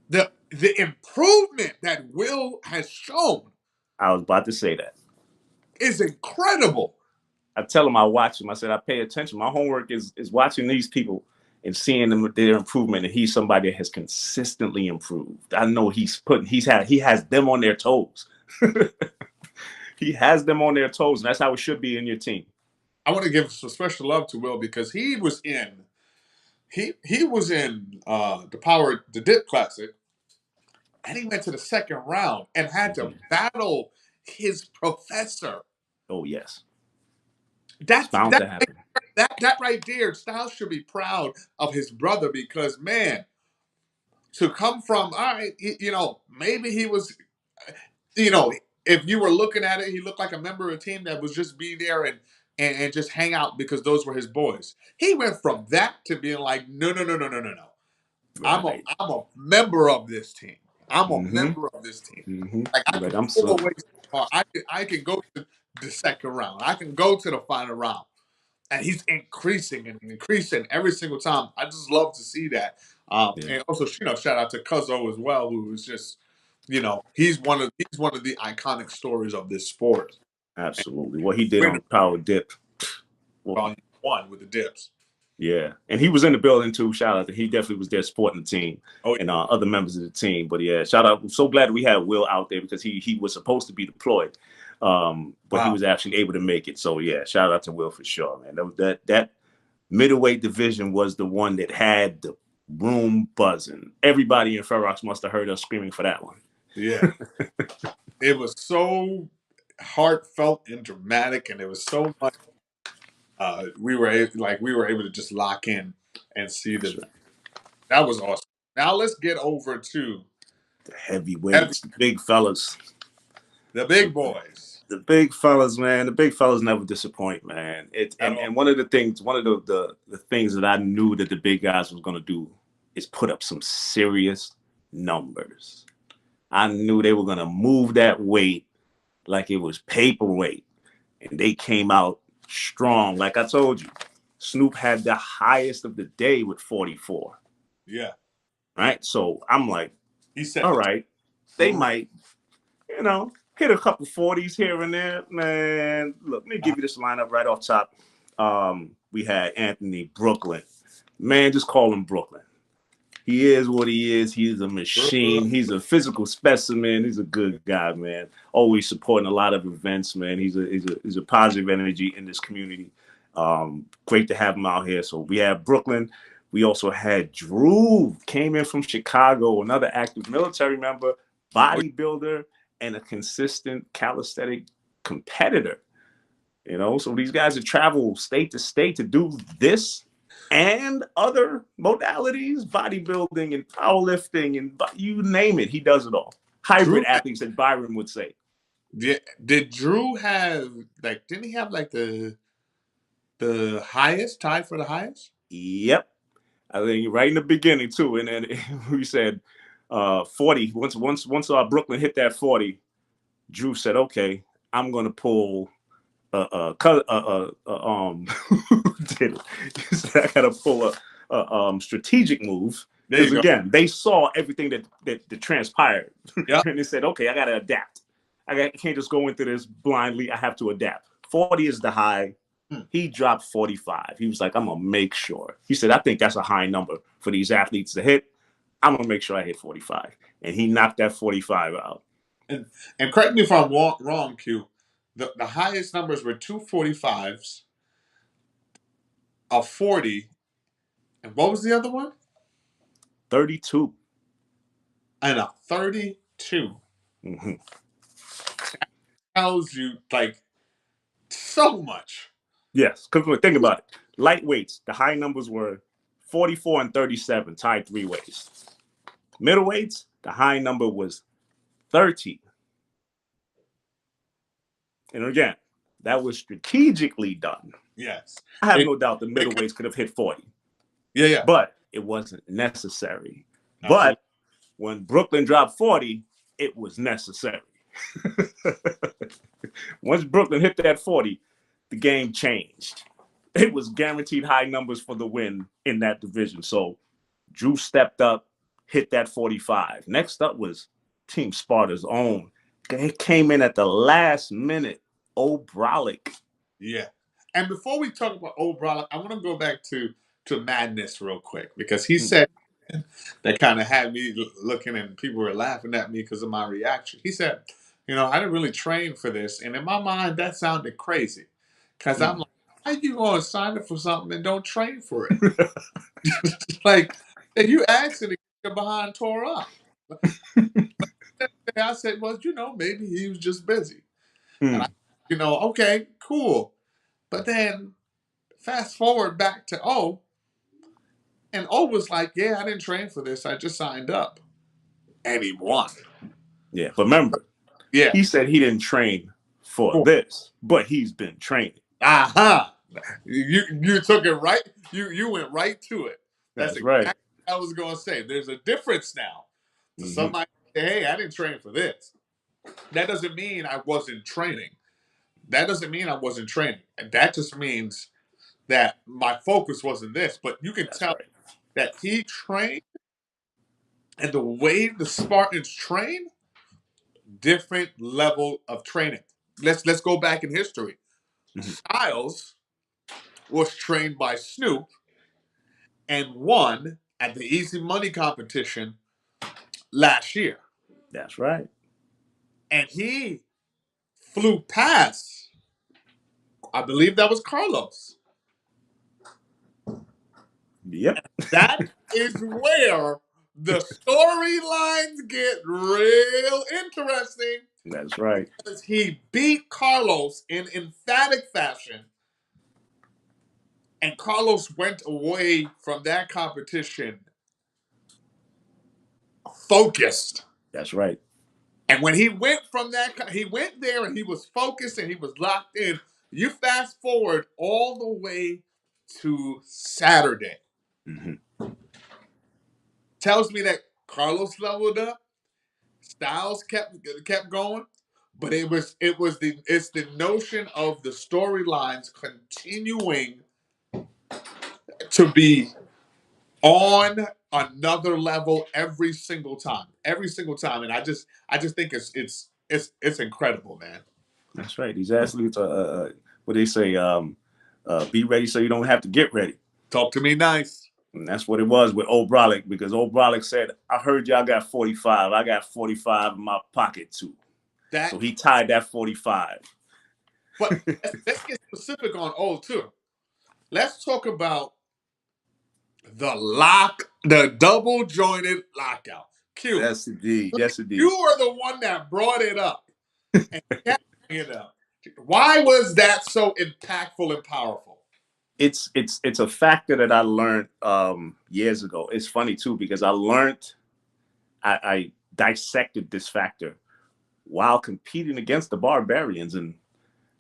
Speaker 1: The improvement that Will has shown,
Speaker 2: I was about to say that,
Speaker 1: is incredible.
Speaker 2: I tell him I watch him. I said I pay attention. My homework is watching these people and seeing them their improvement. And he's somebody that has consistently improved. I know he has them on their toes. He has them on their toes, and that's how it should be in your team.
Speaker 1: I want to give some special love to Will because he was in the Dip Classic, and he went to the second round and had to battle his professor.
Speaker 2: Oh yes,
Speaker 1: that's
Speaker 2: bound to happen.
Speaker 1: That right there, Styles should be proud of his brother because man, to come from maybe he was, if you were looking at it, he looked like a member of a team that was just be there and just hang out because those were his boys. He went from that to being like, no.
Speaker 2: Right.
Speaker 1: I'm a member of this team. I'm a member of this team. Like I can go to the second round. I can go to the final round. And he's increasing and increasing every single time. I just love to see that. And also, shout out to Cuzzo as well, who is just, he's one of the iconic stories of this sport.
Speaker 2: Absolutely. What he did on Power Dip.
Speaker 1: Well, he won with the dips.
Speaker 2: Yeah. And he was in the building too. Shout out to he definitely was there supporting the team and other members of the team. But yeah, shout out. I'm so glad we had Will out there because he was supposed to be deployed. But he was actually able to make it. So yeah, shout out to Will for sure, man. That middleweight division was the one that had the room buzzing. Everybody in Ferox must have heard us screaming for that one.
Speaker 1: Yeah. It was so heartfelt and dramatic, and there was so much we were able to just lock in and see
Speaker 2: That's
Speaker 1: the.
Speaker 2: right.
Speaker 1: That was awesome. Now let's get over to
Speaker 2: The
Speaker 1: heavy,
Speaker 2: heavyweights, the big fellas.
Speaker 1: the big boys
Speaker 2: The big fellas, man. The big fellas never disappoint, man. It
Speaker 1: at
Speaker 2: and,
Speaker 1: all.
Speaker 2: and one of the things, one of the things that I knew that the big guys was gonna do is put up some serious numbers. I knew they were gonna move that weight like it was paperweight, and they came out strong. Like I told you, Snoop had the highest of the day with 44.
Speaker 1: Yeah,
Speaker 2: Right, so I'm like,
Speaker 1: he said
Speaker 2: all
Speaker 1: the
Speaker 2: right, they might, hit a couple 40s here and there. Man, look, let me give you this lineup right off top. We had Anthony Brooklyn. Man, just call him Brooklyn. He is what he is. He's a machine. He's a physical specimen. He's a good guy, man. Always supporting a lot of events, man. He's a positive energy in this community. Great to have him out here. So we have Brooklyn. We also had Drew, came in from Chicago, another active military member, bodybuilder, and a consistent calisthenic competitor. So these guys that travel state to state to do this and other modalities, bodybuilding and powerlifting and you name it, he does it all.
Speaker 1: Drew.
Speaker 2: Hybrid athletes, that Byron would say.
Speaker 1: Did Drew have like? Didn't he have like the highest tied for the highest?
Speaker 2: Yep. I think right in the beginning too, and then we said 40. Once Brooklyn hit that 40, Drew said, "Okay, I'm gonna pull did it. I gotta pull a strategic move
Speaker 1: There you
Speaker 2: because
Speaker 1: go.
Speaker 2: again they saw everything that transpired
Speaker 1: Yeah.
Speaker 2: and they said, okay, I gotta adapt. I can't just go into this blindly. I have to adapt. 40 is the high. He dropped 45. He was like, I'm gonna make sure. He said, I think that's a high number for these athletes to hit. I'm gonna make sure I hit 45, and he knocked that 45 out.
Speaker 1: And correct me if I'm wrong, Q. The highest numbers were 245s, a 40, and what was the other one?
Speaker 2: 32.
Speaker 1: And a 32.
Speaker 2: Mm-hmm.
Speaker 1: Tells you like so much.
Speaker 2: Yes, because think about it. Lightweights, the high numbers were 44 and 37, tied three ways. Middleweights, the high number was 30. And again, that was strategically done.
Speaker 1: Yes.
Speaker 2: I have no doubt the middleweights could have hit 40.
Speaker 1: Yeah.
Speaker 2: But it wasn't necessary.
Speaker 1: Absolutely.
Speaker 2: But when Brooklyn dropped 40, it was necessary. Once Brooklyn hit that 40, the game changed. It was guaranteed high numbers for the win in that division. So Drew stepped up, hit that 45. Next up was Team Sparta's own. It came in at the last minute. O'Brolick.
Speaker 1: Yeah. And before we talk about O'Brolick, I want to go back to Madness real quick because he said that kind of had me looking and people were laughing at me because of my reaction. He said, I didn't really train for this. And in my mind, that sounded crazy because I'm like, how you going to sign up for something and don't train for it? Like, if you actually get behind tore up. I said, well, maybe he was just busy. And okay, cool. But then fast forward back to O, and O was like, yeah, I didn't train for this. I just signed up. And he won.
Speaker 2: Yeah, but remember, he said he didn't train for this, but he's been training.
Speaker 1: Aha. You took it right. You went right to it.
Speaker 2: That's right.
Speaker 1: Exactly what I was going to say. There's a difference now. So somebody say, hey, I didn't train for this. That doesn't mean I wasn't training. That doesn't mean I wasn't training. And that just means that my focus wasn't this. But you can tell that he trained, and the way the Spartans train, different level of training. Let's go back in history. Styles was trained by Snoop and won at the Easy Money competition last year.
Speaker 2: That's right.
Speaker 1: And he flew past, I believe that was Carlos.
Speaker 2: Yep.
Speaker 1: And that is where the storylines get real interesting.
Speaker 2: That's right.
Speaker 1: Because he beat Carlos in emphatic fashion And Carlos went away from that competition focused.
Speaker 2: That's right.
Speaker 1: And when he went from that, he went there and he was focused and he was locked in. You fast forward all the way to Saturday.
Speaker 2: Mm-hmm.
Speaker 1: Tells me that Carlos leveled up, Styles kept going, but it's the notion of the storylines continuing to be on another level every single time, and I just think it's incredible, man.
Speaker 2: That's right. These athletes are what they say. Be ready so you don't have to get ready.
Speaker 1: Talk to me nice.
Speaker 2: And that's what it was with Old Brolic, because Old Brolic said, I heard y'all got 45. I got 45 in my pocket too. So he tied that 45.
Speaker 1: But let's get specific on Old too. Let's talk about the double jointed lockout. Q.
Speaker 2: Yes, indeed. Yes, indeed.
Speaker 1: You are the one that brought it up. And kept bringing it up. Why was that so impactful and powerful?
Speaker 2: It's a factor that I learned years ago. It's funny too, because I dissected this factor while competing against the Barbarians, and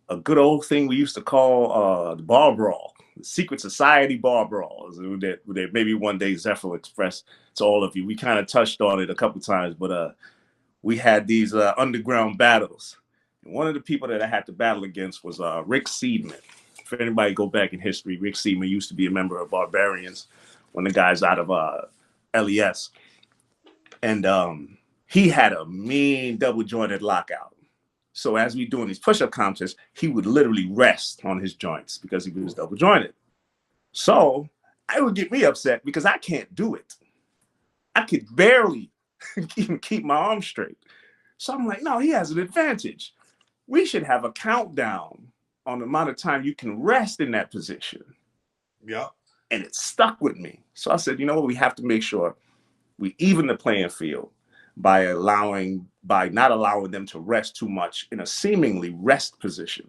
Speaker 2: a good old thing we used to call the bar brawl, the secret society bar brawl, that maybe one day Zephyr will express to all of you. We kind of touched on it a couple times, but we had these underground battles. And one of the people that I had to battle against was Rick Seidman. If anybody go back in history, Rick Seidman used to be a member of Barbarians, one of the guys out of LES. And he had a mean double jointed lockout. So as we doing these push-up contests, he would literally rest on his joints because he was double jointed. So I would get me upset because I can't do it. I could barely even keep my arms straight. So I'm like, no, he has an advantage. We should have a countdown on the amount of time you can rest in that position.
Speaker 1: Yeah.
Speaker 2: And it stuck with me. So I said, you know what, we have to make sure we even the playing field by not allowing them to rest too much in a seemingly rest position.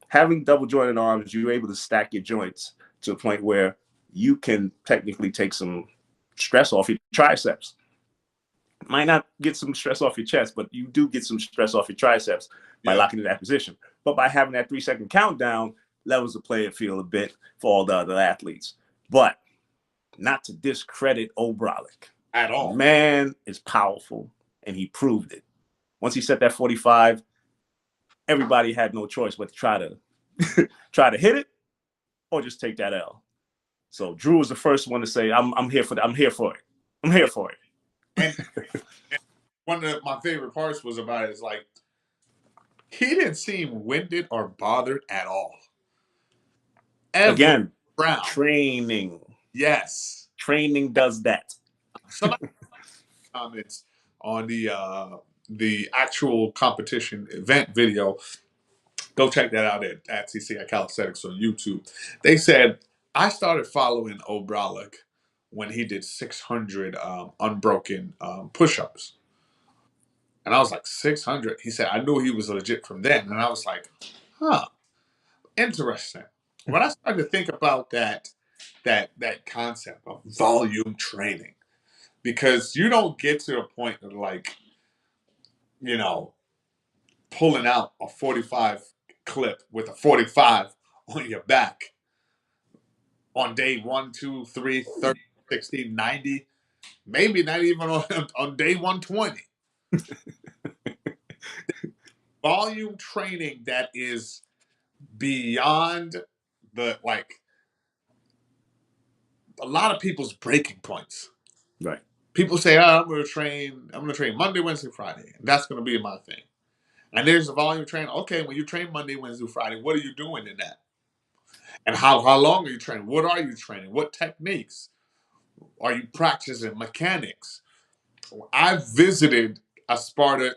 Speaker 2: Having double jointed arms, you're able to stack your joints to a point where you can technically take some stress off your triceps. Might not get some stress off your chest, but you do get some stress off your triceps by locking in that position. But by having that 3-second countdown, levels the playing field a bit for all the other athletes. But not to discredit Old Brolic.
Speaker 1: At all.
Speaker 2: Man is powerful, and he proved it. Once he set that 45, everybody had no choice but to try to hit it or just take that L. So Drew was the first one to say, I'm here for that. I'm here for it. I'm here for it.
Speaker 1: And one of my favorite parts was about it is like, he didn't seem winded or bothered at all.
Speaker 2: Again,
Speaker 1: round.
Speaker 2: Training.
Speaker 1: Yes.
Speaker 2: Training does that.
Speaker 1: Somebody comments on the actual competition event video. Go check that out at TCI Calisthenics on YouTube. They said, I started following Old Brolic when he did 600 unbroken push-ups. And I was like, 600? He said, I knew he was legit from then. And I was like, huh, interesting. When I started to think about that concept of volume training, because you don't get to a point of like, you know, pulling out a 45 clip with a 45 on your back on day 1, 2, 3, 30, 60, 90, maybe not even on day 120. Volume training that is beyond the, like, a lot of people's breaking points.
Speaker 2: Right.
Speaker 1: People say, oh, I'm gonna train Monday, Wednesday, Friday. And that's gonna be my thing. And there's a volume training. Okay, when you train Monday, Wednesday, Friday, what are you doing in that? And how long are you training? What are you training? What techniques? Are you practicing mechanics? I've visited a Sparta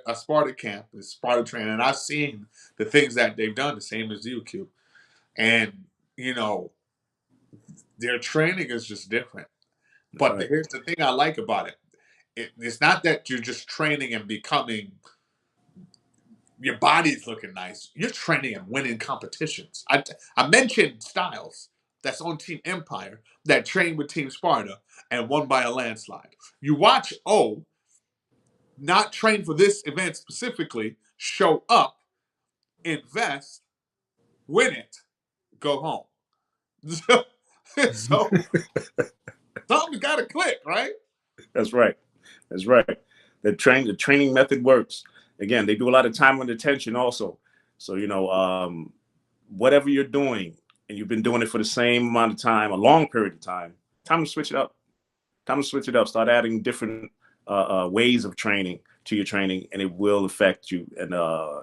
Speaker 1: camp, a Sparta training, and I've seen the things that they've done, the same as you, Q. And, you know, their training is just different. But
Speaker 2: Right.
Speaker 1: here's the thing I like about it. It's not that you're just training and becoming, your body's looking nice. You're training and winning competitions. I mentioned Styles. that's on Team Empire that trained with Team Sparta and won by a landslide. You watch O, not train for this event specifically, show up, invest, win it, go home. So something's got to click, right?
Speaker 2: That's right. That's right. The training method works. Again, they do a lot of time under tension also. So, whatever you're doing and you've been doing it for the same amount of time, a long period of time, time to switch it up. Time to switch it up. Start adding different ways of training to your training, and it will affect you. And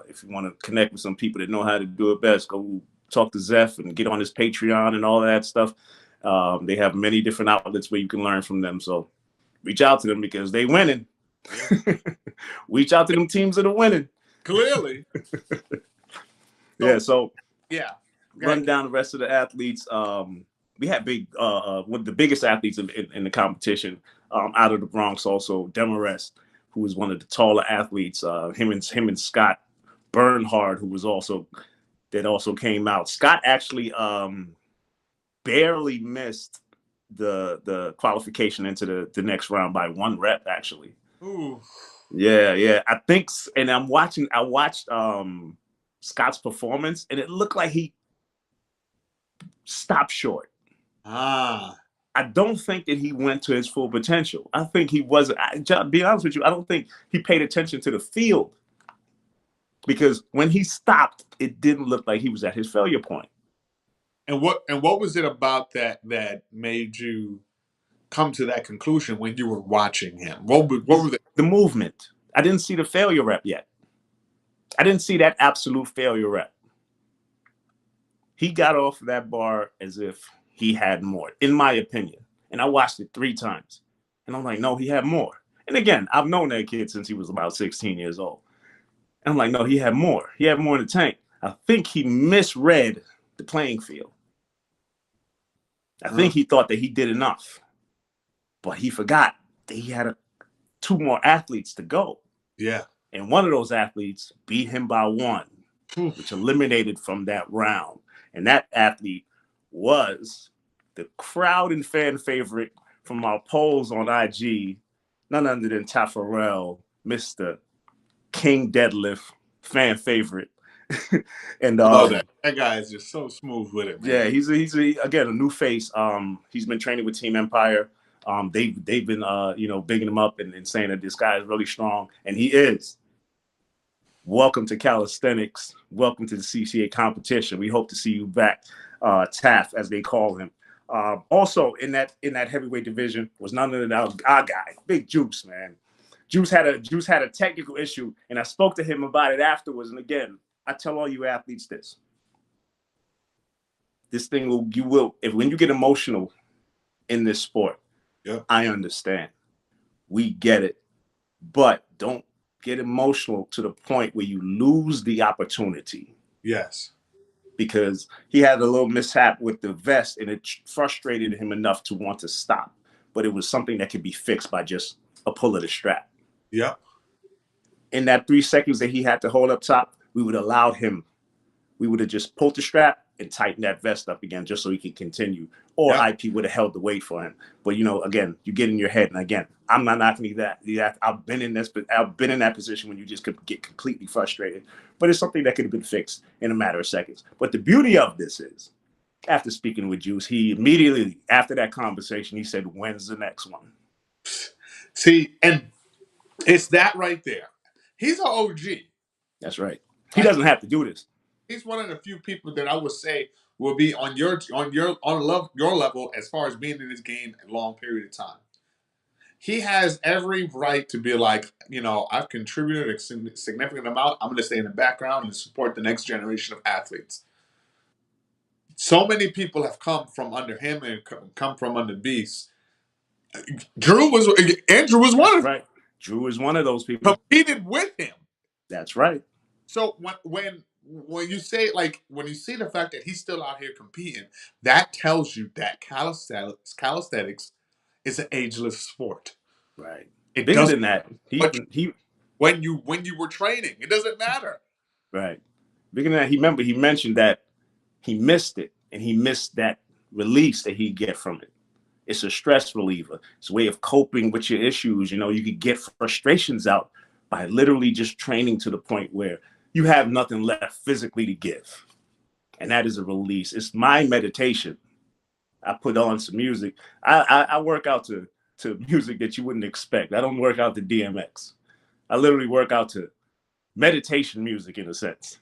Speaker 2: if you want to connect with some people that know how to do it best, go talk to Zeph and get on his Patreon and all that stuff. They have many different outlets where you can learn from them. So reach out to them because they winning. Reach out to them teams that are winning.
Speaker 1: Clearly.
Speaker 2: Yeah. So
Speaker 1: yeah.
Speaker 2: Run down the rest of the athletes. We had one of the biggest athletes in the competition out of the Bronx. Also, Demarest, who was one of the taller athletes. Him and Scott Bernhard, who was also came out. Scott actually barely missed the qualification into the next round by 1 rep, actually.
Speaker 1: Ooh.
Speaker 2: Yeah. I think, and I watched Scott's performance, and it looked like he stopped short. I don't think that he went to his full potential. I think he wasn't. To be honest with you, I don't think he paid attention to the field, because when he stopped, it didn't look like he was at his failure point.
Speaker 1: And what was it about that made you come to that conclusion when you were watching him? What were
Speaker 2: the movement? I didn't see the failure rep yet. I didn't see that absolute failure rep. He got off that bar as if he had more, in my opinion. And I watched it 3 times. And I'm like, no, he had more. And again, I've known that kid since he was about 16 years old. And I'm like, no, he had more. He had more in the tank. I think he misread the playing field. I think he thought that he did enough. But he forgot that he had 2 more athletes to go.
Speaker 1: Yeah.
Speaker 2: And one of those athletes beat him by 1, which eliminated from that round. And that athlete was the crowd and fan favorite from our polls on IG, none other than Tafarel, Mr. King Deadlift, fan favorite. And
Speaker 1: that guy is just so smooth with it, man.
Speaker 2: Yeah, he's again a new face. He's been training with Team Empire. They've been bigging him up and saying that this guy is really strong, and he is. Welcome to calisthenics. Welcome to the CCA competition. We hope to see you back, Taff, as they call him. Also in that heavyweight division was none other than our guy, Big Juice, man. Juice had a technical issue, and I spoke to him about it afterwards. And again, I tell all you athletes this. This thing when you get emotional in this sport,
Speaker 1: yeah,
Speaker 2: I understand. We get it. But don't get emotional to the point where you lose the opportunity.
Speaker 1: Yes.
Speaker 2: Because he had a little mishap with the vest, and it frustrated him enough to want to stop. But it was something that could be fixed by just a pull of the strap.
Speaker 1: Yeah.
Speaker 2: In that 3 seconds that he had to hold up top, we would have just pulled the strap and tightened that vest up again just so he could continue. Or IP would have held the weight for him. But again, you get in your head, and again, I'm not knocking that. I've been in that position when you just could get completely frustrated. But it's something that could have been fixed in a matter of seconds. But the beauty of this is, after speaking with Juice, he immediately, after that conversation, he said, when's the next one?
Speaker 1: See, and it's that right there. He's an OG.
Speaker 2: That's right. He doesn't have to do this.
Speaker 1: He's one of the few people that I would say will be on your level as far as being in this game a long period of time. He has every right to be like, I've contributed a significant amount. I'm going to stay in the background and support the next generation of athletes. So many people have come from under him and come from under Beast. Andrew was one of them.
Speaker 2: Right. Drew is one of those people.
Speaker 1: Competed with him.
Speaker 2: That's right.
Speaker 1: So when you say, when you see the fact that he's still out here competing, that tells you that calisthenics is an ageless sport.
Speaker 2: Right.
Speaker 1: It
Speaker 2: Bigger
Speaker 1: doesn't
Speaker 2: than that.
Speaker 1: When you were training, it doesn't matter.
Speaker 2: Right. Bigger than that. He mentioned that he missed it, and he missed that release that he get from it. It's a stress reliever. It's a way of coping with your issues. You know, you could get frustrations out by literally just training to the point where you have nothing left physically to give. And that is a release. It's my meditation. I put on some music. I work out to music that you wouldn't expect. I don't work out to DMX. I literally work out to meditation music in a sense,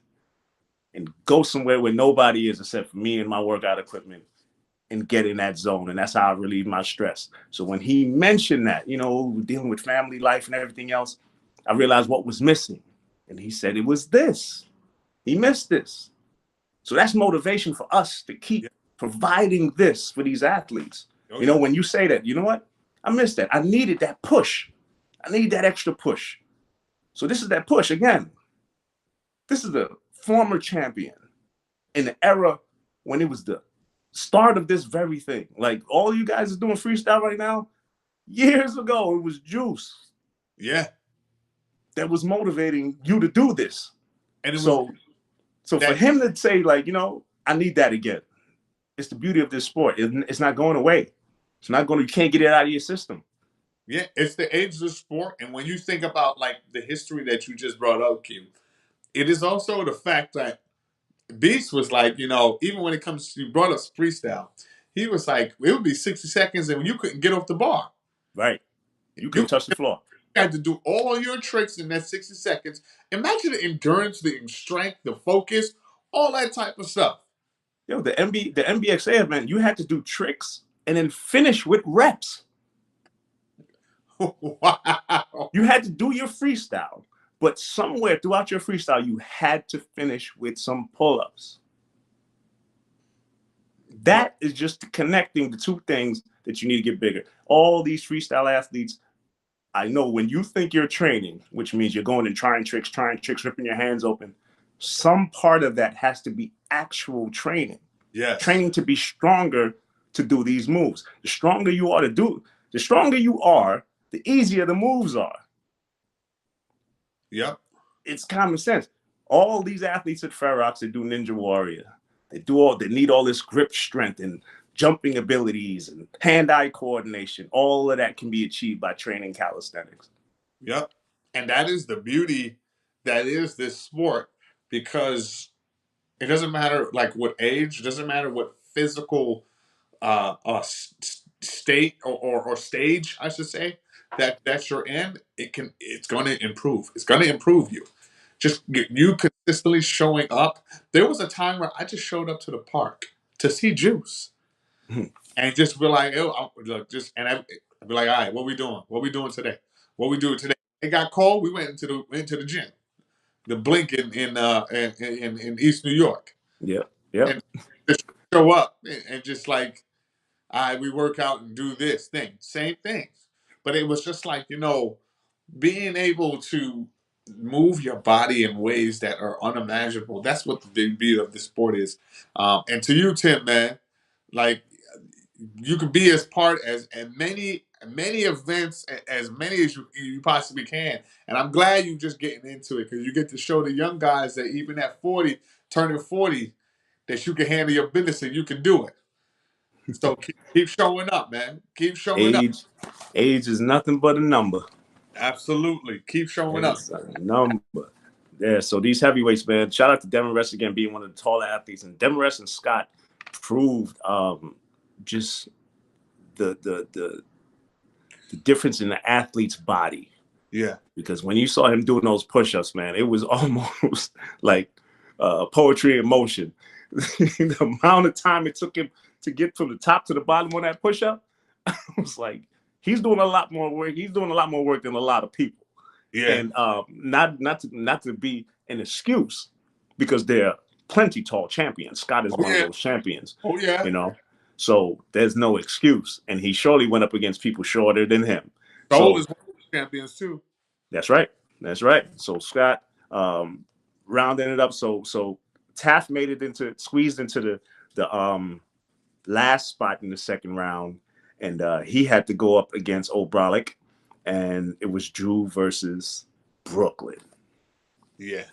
Speaker 2: and go somewhere where nobody is except for me and my workout equipment, and get in that zone. And that's how I relieve my stress. So when he mentioned that, you know, dealing with family life and everything else, I realized what was missing. And he said it was this. He missed this. So that's motivation for us to keep providing this for these athletes. You know, when you say that, you know what? I missed that. I needed that push. I need that extra push. So this is that push again. This is the former champion in the era when it was the start of this very thing. Like all you guys are doing freestyle right now, years ago, it was Juice.
Speaker 1: Yeah.
Speaker 2: That was motivating you to do this.
Speaker 1: And
Speaker 2: so for him to say, like, you know, I need that again. It's the beauty of this sport. It's not going away. It's not going to, you can't get it out of your system.
Speaker 1: Yeah, it's the age of the sport. And when you think about like the history that you just brought up, Q, it is also the fact that Beast was like, you know, even when it comes to, you brought up freestyle, he was like, it would be 60 seconds and you couldn't get off the bar.
Speaker 2: Right. You couldn't touch the floor.
Speaker 1: You had to do all your tricks in that 60 seconds. Imagine the endurance, the strength, the focus, all that type of stuff.
Speaker 2: Yo, the MBXA event, you had to do tricks and then finish with reps.
Speaker 1: Wow.
Speaker 2: You had to do your freestyle, but somewhere throughout your freestyle, you had to finish with some pull-ups. That is just connecting the two things that you need to get bigger. All these freestyle athletes, I know when you think you're training, which means you're going and trying tricks, ripping your hands open, some part of that has to be actual training.
Speaker 1: Yeah.
Speaker 2: Training to be stronger to do these moves. The stronger you are, the easier the moves are.
Speaker 1: Yep.
Speaker 2: It's common sense. All these athletes at Ferox that do Ninja Warrior, they need all this grip strength and jumping abilities and hand-eye coordination. All of that can be achieved by training calisthenics.
Speaker 1: Yep. And that is the beauty that is this sport, because it doesn't matter like what age, it doesn't matter what physical state or stage, I should say, that you're in. It's going to improve. It's going to improve you. Just you consistently showing up. There was a time where I just showed up to the park to see Juice, and just be like, oh, look, I'd be like, all right, what we doing? What we doing today? What we doing today? It got cold. We went into the gym, the Blink in East New York.
Speaker 2: Yeah.
Speaker 1: And just show up and just like, all right, we work out and do this thing, same things. But it was just like, you know, being able to move your body in ways that are unimaginable. That's what the beauty of the sport is. And to you, Tim, man, like you can be as part as many events, as many as you possibly can. And I'm glad you just getting into it, because you get to show the young guys that even at 40, turning 40, that you can handle your business and you can do it. So keep showing up, man. Keep showing up.
Speaker 2: Age is nothing but a number.
Speaker 1: Absolutely. Keep showing up.
Speaker 2: A number. Yeah, so these heavyweights, man. Shout out to Demarest again, being one of the taller athletes. And Demarest and Scott proved just the difference in the athlete's body.
Speaker 1: Yeah.
Speaker 2: Because when you saw him doing those push-ups, man, it was almost like poetry in motion. The amount of time it took him to get from the top to the bottom on that push-up, I was like, he's doing a lot more work. He's doing a lot more work than a lot of people.
Speaker 1: Yeah.
Speaker 2: And not to be an excuse, because they're plenty tall champions. Scott is one of those champions.
Speaker 1: Oh yeah.
Speaker 2: You know, so there's no excuse. And he surely went up against people shorter than him.
Speaker 1: Soul is one of those champions too.
Speaker 2: That's right. That's right. So Scott rounding it up. So Taft squeezed into the last spot in the second round, and he had to go up against Obrolic, and it was Drew versus Brooklyn.
Speaker 1: Yeah.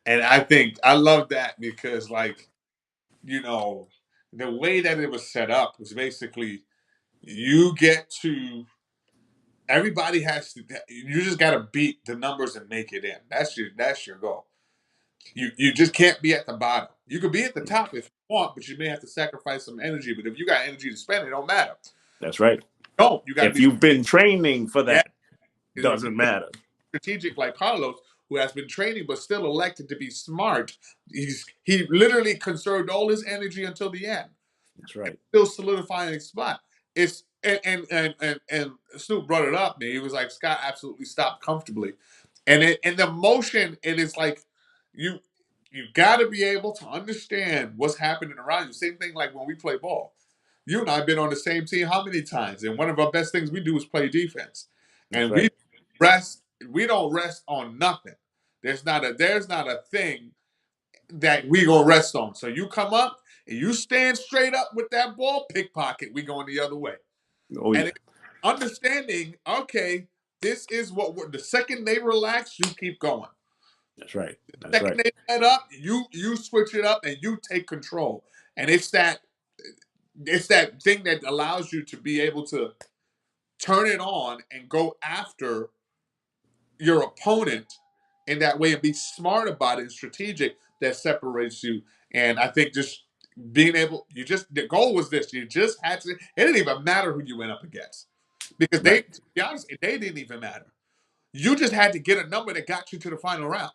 Speaker 1: And I think I love that, because, like, you know, the way that it was set up was basically you get to everybody has to you just got to beat the numbers and make it in. That's your goal. You just can't be at the bottom. You could be at the top if you want, but you may have to sacrifice some energy. But if you got energy to spend, it don't matter.
Speaker 2: That's right.
Speaker 1: No, you got to
Speaker 2: If
Speaker 1: be
Speaker 2: you've been training for
Speaker 1: yeah,
Speaker 2: that, doesn't matter.
Speaker 1: strategic like Carlos, who has been training but still elected to be smart. He literally conserved all his energy until the end,
Speaker 2: That's right.
Speaker 1: still solidifying his spot. It's and Snoop brought it up. Man, he was like Scott absolutely stopped comfortably, and the motion. It is like you you got to be able to understand what's happening around you. Same thing like when we play ball. You and I have been on the same team how many times? And one of our best things we do is play defense,
Speaker 2: That's
Speaker 1: and
Speaker 2: right.
Speaker 1: rest. We don't rest on nothing. There's not a thing that we gonna rest on. So you come up and you stand straight up with that ball, pickpocket. We going the other way,
Speaker 2: Oh
Speaker 1: and
Speaker 2: yeah.
Speaker 1: understanding. Okay, this is what we're. The second they relax, you keep going.
Speaker 2: That's right.
Speaker 1: The
Speaker 2: That's
Speaker 1: second
Speaker 2: right.
Speaker 1: they let up, you switch it up and you take control. And it's that thing that allows you to be able to turn it on and go after your opponent in that way and be smart about it and strategic that separates you. And I think just being able, the goal was this. You just had to, it didn't even matter who you went up against because
Speaker 2: Right.
Speaker 1: to be honest, they didn't even matter. You just had to get a number that got you to the final round.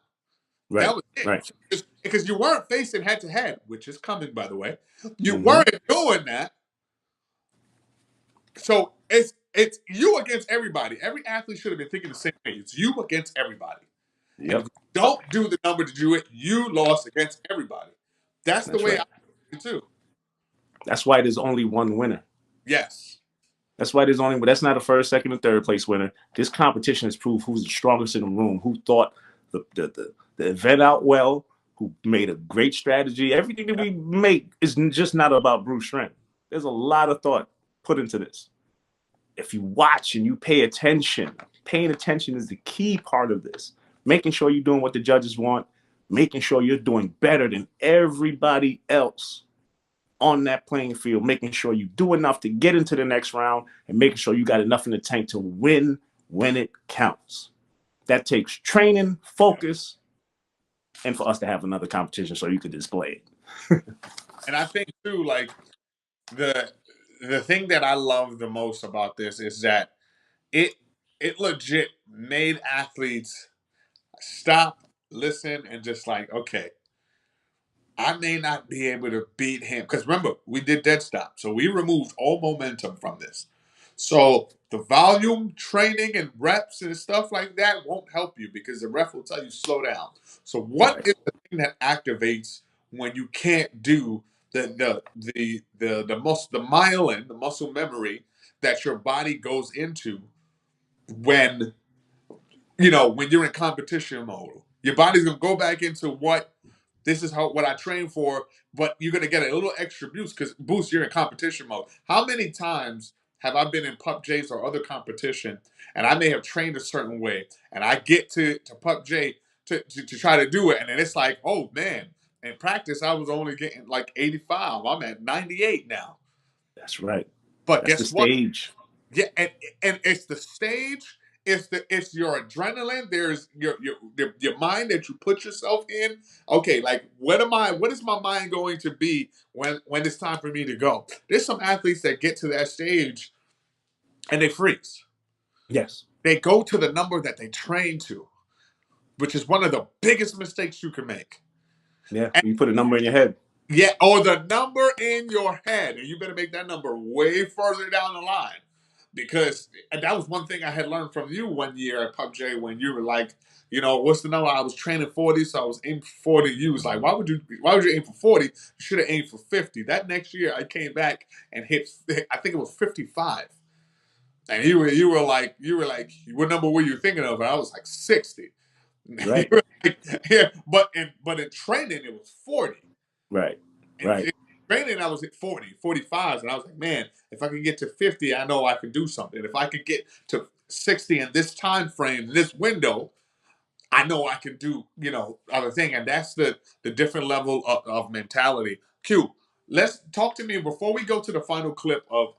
Speaker 1: That
Speaker 2: Right.
Speaker 1: was it.
Speaker 2: Right.
Speaker 1: Just because you weren't facing head to head, which is coming, by the way. You
Speaker 2: Hmm.
Speaker 1: weren't doing that. So it's you against everybody. Every athlete should have been thinking the same way. It's you against everybody. And if
Speaker 2: Yep.
Speaker 1: you don't do the number to do it, you lost against everybody. That's the
Speaker 2: That's
Speaker 1: way
Speaker 2: right.
Speaker 1: I do it too.
Speaker 2: That's why there's only one winner.
Speaker 1: Yes.
Speaker 2: That's why there's only. But that's not a first, second, and third place winner. This competition has proved who's the strongest in the room, who thought the event out well, who made a great strategy. Everything that we make is just not about brute strength. There's a lot of thought put into this. If you watch and you pay attention, paying attention is the key part of this. Making sure you're doing what the judges want, making sure you're doing better than everybody else on that playing field, making sure you do enough to get into the next round, and making sure you got enough in the tank to win when it counts. That takes training, focus, and for us to have another competition so you could display it.
Speaker 1: And I think too, like the the thing that I love the most about this is that it it legit made athletes stop, listen, and just like, okay, I may not be able to beat him. Because remember, we did dead stop. So we removed all momentum from this. So the volume, training, and reps and stuff like that won't help you because the ref will tell you slow down. So what
Speaker 2: Right.
Speaker 1: is the thing that activates when you can't do the myelin, the muscle memory that your body goes into when when you're in competition mode? Your body's gonna go back into what I train for, but you're gonna get a little extra boost. You're in competition mode. How many times have I been in Pup J's or other competition, and I may have trained a certain way, and I get to Pup J to try to do it, and then it's like, oh man, in practice I was only getting like 85. I'm at 98 now.
Speaker 2: That's right.
Speaker 1: But
Speaker 2: That's the
Speaker 1: guess what?
Speaker 2: stage.
Speaker 1: Yeah, and it's the stage. It's your adrenaline. There's your mind that you put yourself in. Okay, like what is my mind going to be when it's time for me to go? There's some athletes that get to that stage and they freeze.
Speaker 2: Yes.
Speaker 1: They go to the number that they train to, which is one of the biggest mistakes you can make.
Speaker 2: Yeah. You put a number in your head.
Speaker 1: Yeah, or the number in your head, and you better make that number way further down the line, because and that was one thing I had learned from you one year at PUBG when you were like, what's the number? I was training 40, so I was aiming for 40. You was like, why would you aim for 40? You should have aimed for 50. That next year, I came back and hit, I think it was 55, and you were like, what number were you thinking of? And I was like 60. You
Speaker 2: Right.
Speaker 1: were like, yeah, but in training it was 40.
Speaker 2: Right.
Speaker 1: And
Speaker 2: Right.
Speaker 1: in training, I was at 40, 45s, and I was like, man, if I could get to 50, I know I could do something. If I could get to 60 in this time frame, this window, I know I can do, other thing. And that's the different level of mentality. Q, let's talk to me before we go to the final clip of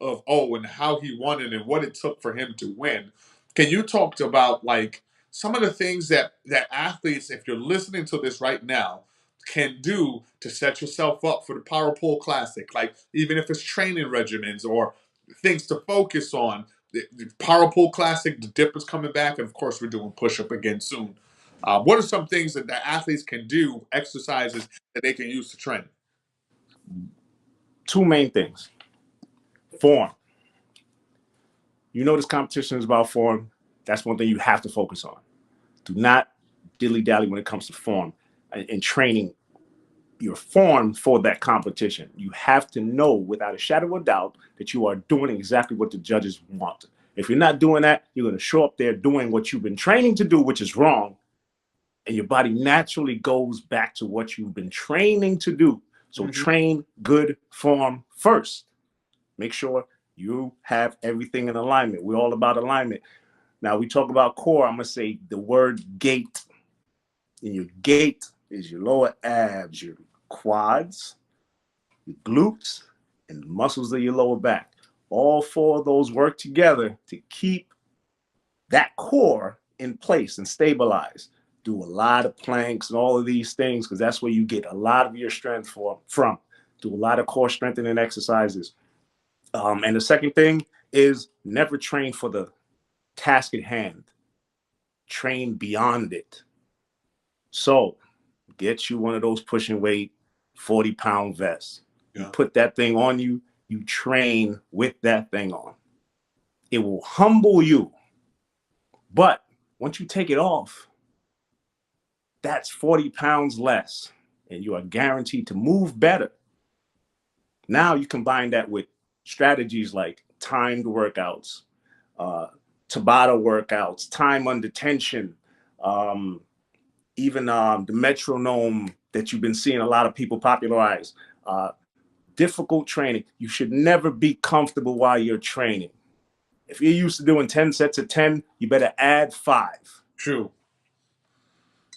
Speaker 1: O and how he won it and what it took for him to win. Can you talk about like some of the things that athletes, if you're listening to this right now, can do to set yourself up for the Power Pole Classic? Like even if it's training regimens or things to focus on. The Power Pole Classic, the dip is coming back, and of course we're doing push up again soon. What are some things that the athletes can do, exercises that they can use to train?
Speaker 2: Two main things. Form. You know this competition is about form. That's one thing you have to focus on. Do not dilly-dally when it comes to form and training your form for that competition. You have to know without a shadow of a doubt that you are doing exactly what the judges want. If you're not doing that, you're going to show up there doing what you've been training to do, which is wrong. And your body naturally goes back to what you've been training to do. So train good form first. Make sure you have everything in alignment. We're all about alignment. Now we talk about core. I'm going to say the word gait. And your gait is your lower abs, your quads, your glutes, and the muscles of your lower back. All four of those work together to keep that core in place and stabilized. Do a lot of planks and all of these things because that's where you get a lot of your strength from. Do a lot of core strengthening exercises. And the second thing is never train for the task at hand. Train beyond it. So get you one of those pushing weight 40-pound vests.
Speaker 1: Yeah.
Speaker 2: You put that thing on you, you train with that thing on. It will humble you. But once you take it off, that's 40 pounds less, and you are guaranteed to move better. Now you combine that with strategies like timed workouts, Tabata workouts, time under tension, even the metronome that you've been seeing a lot of people popularize. Difficult training. You should never be comfortable while you're training. If you're used to doing 10 sets of 10, you better add 5.
Speaker 1: True.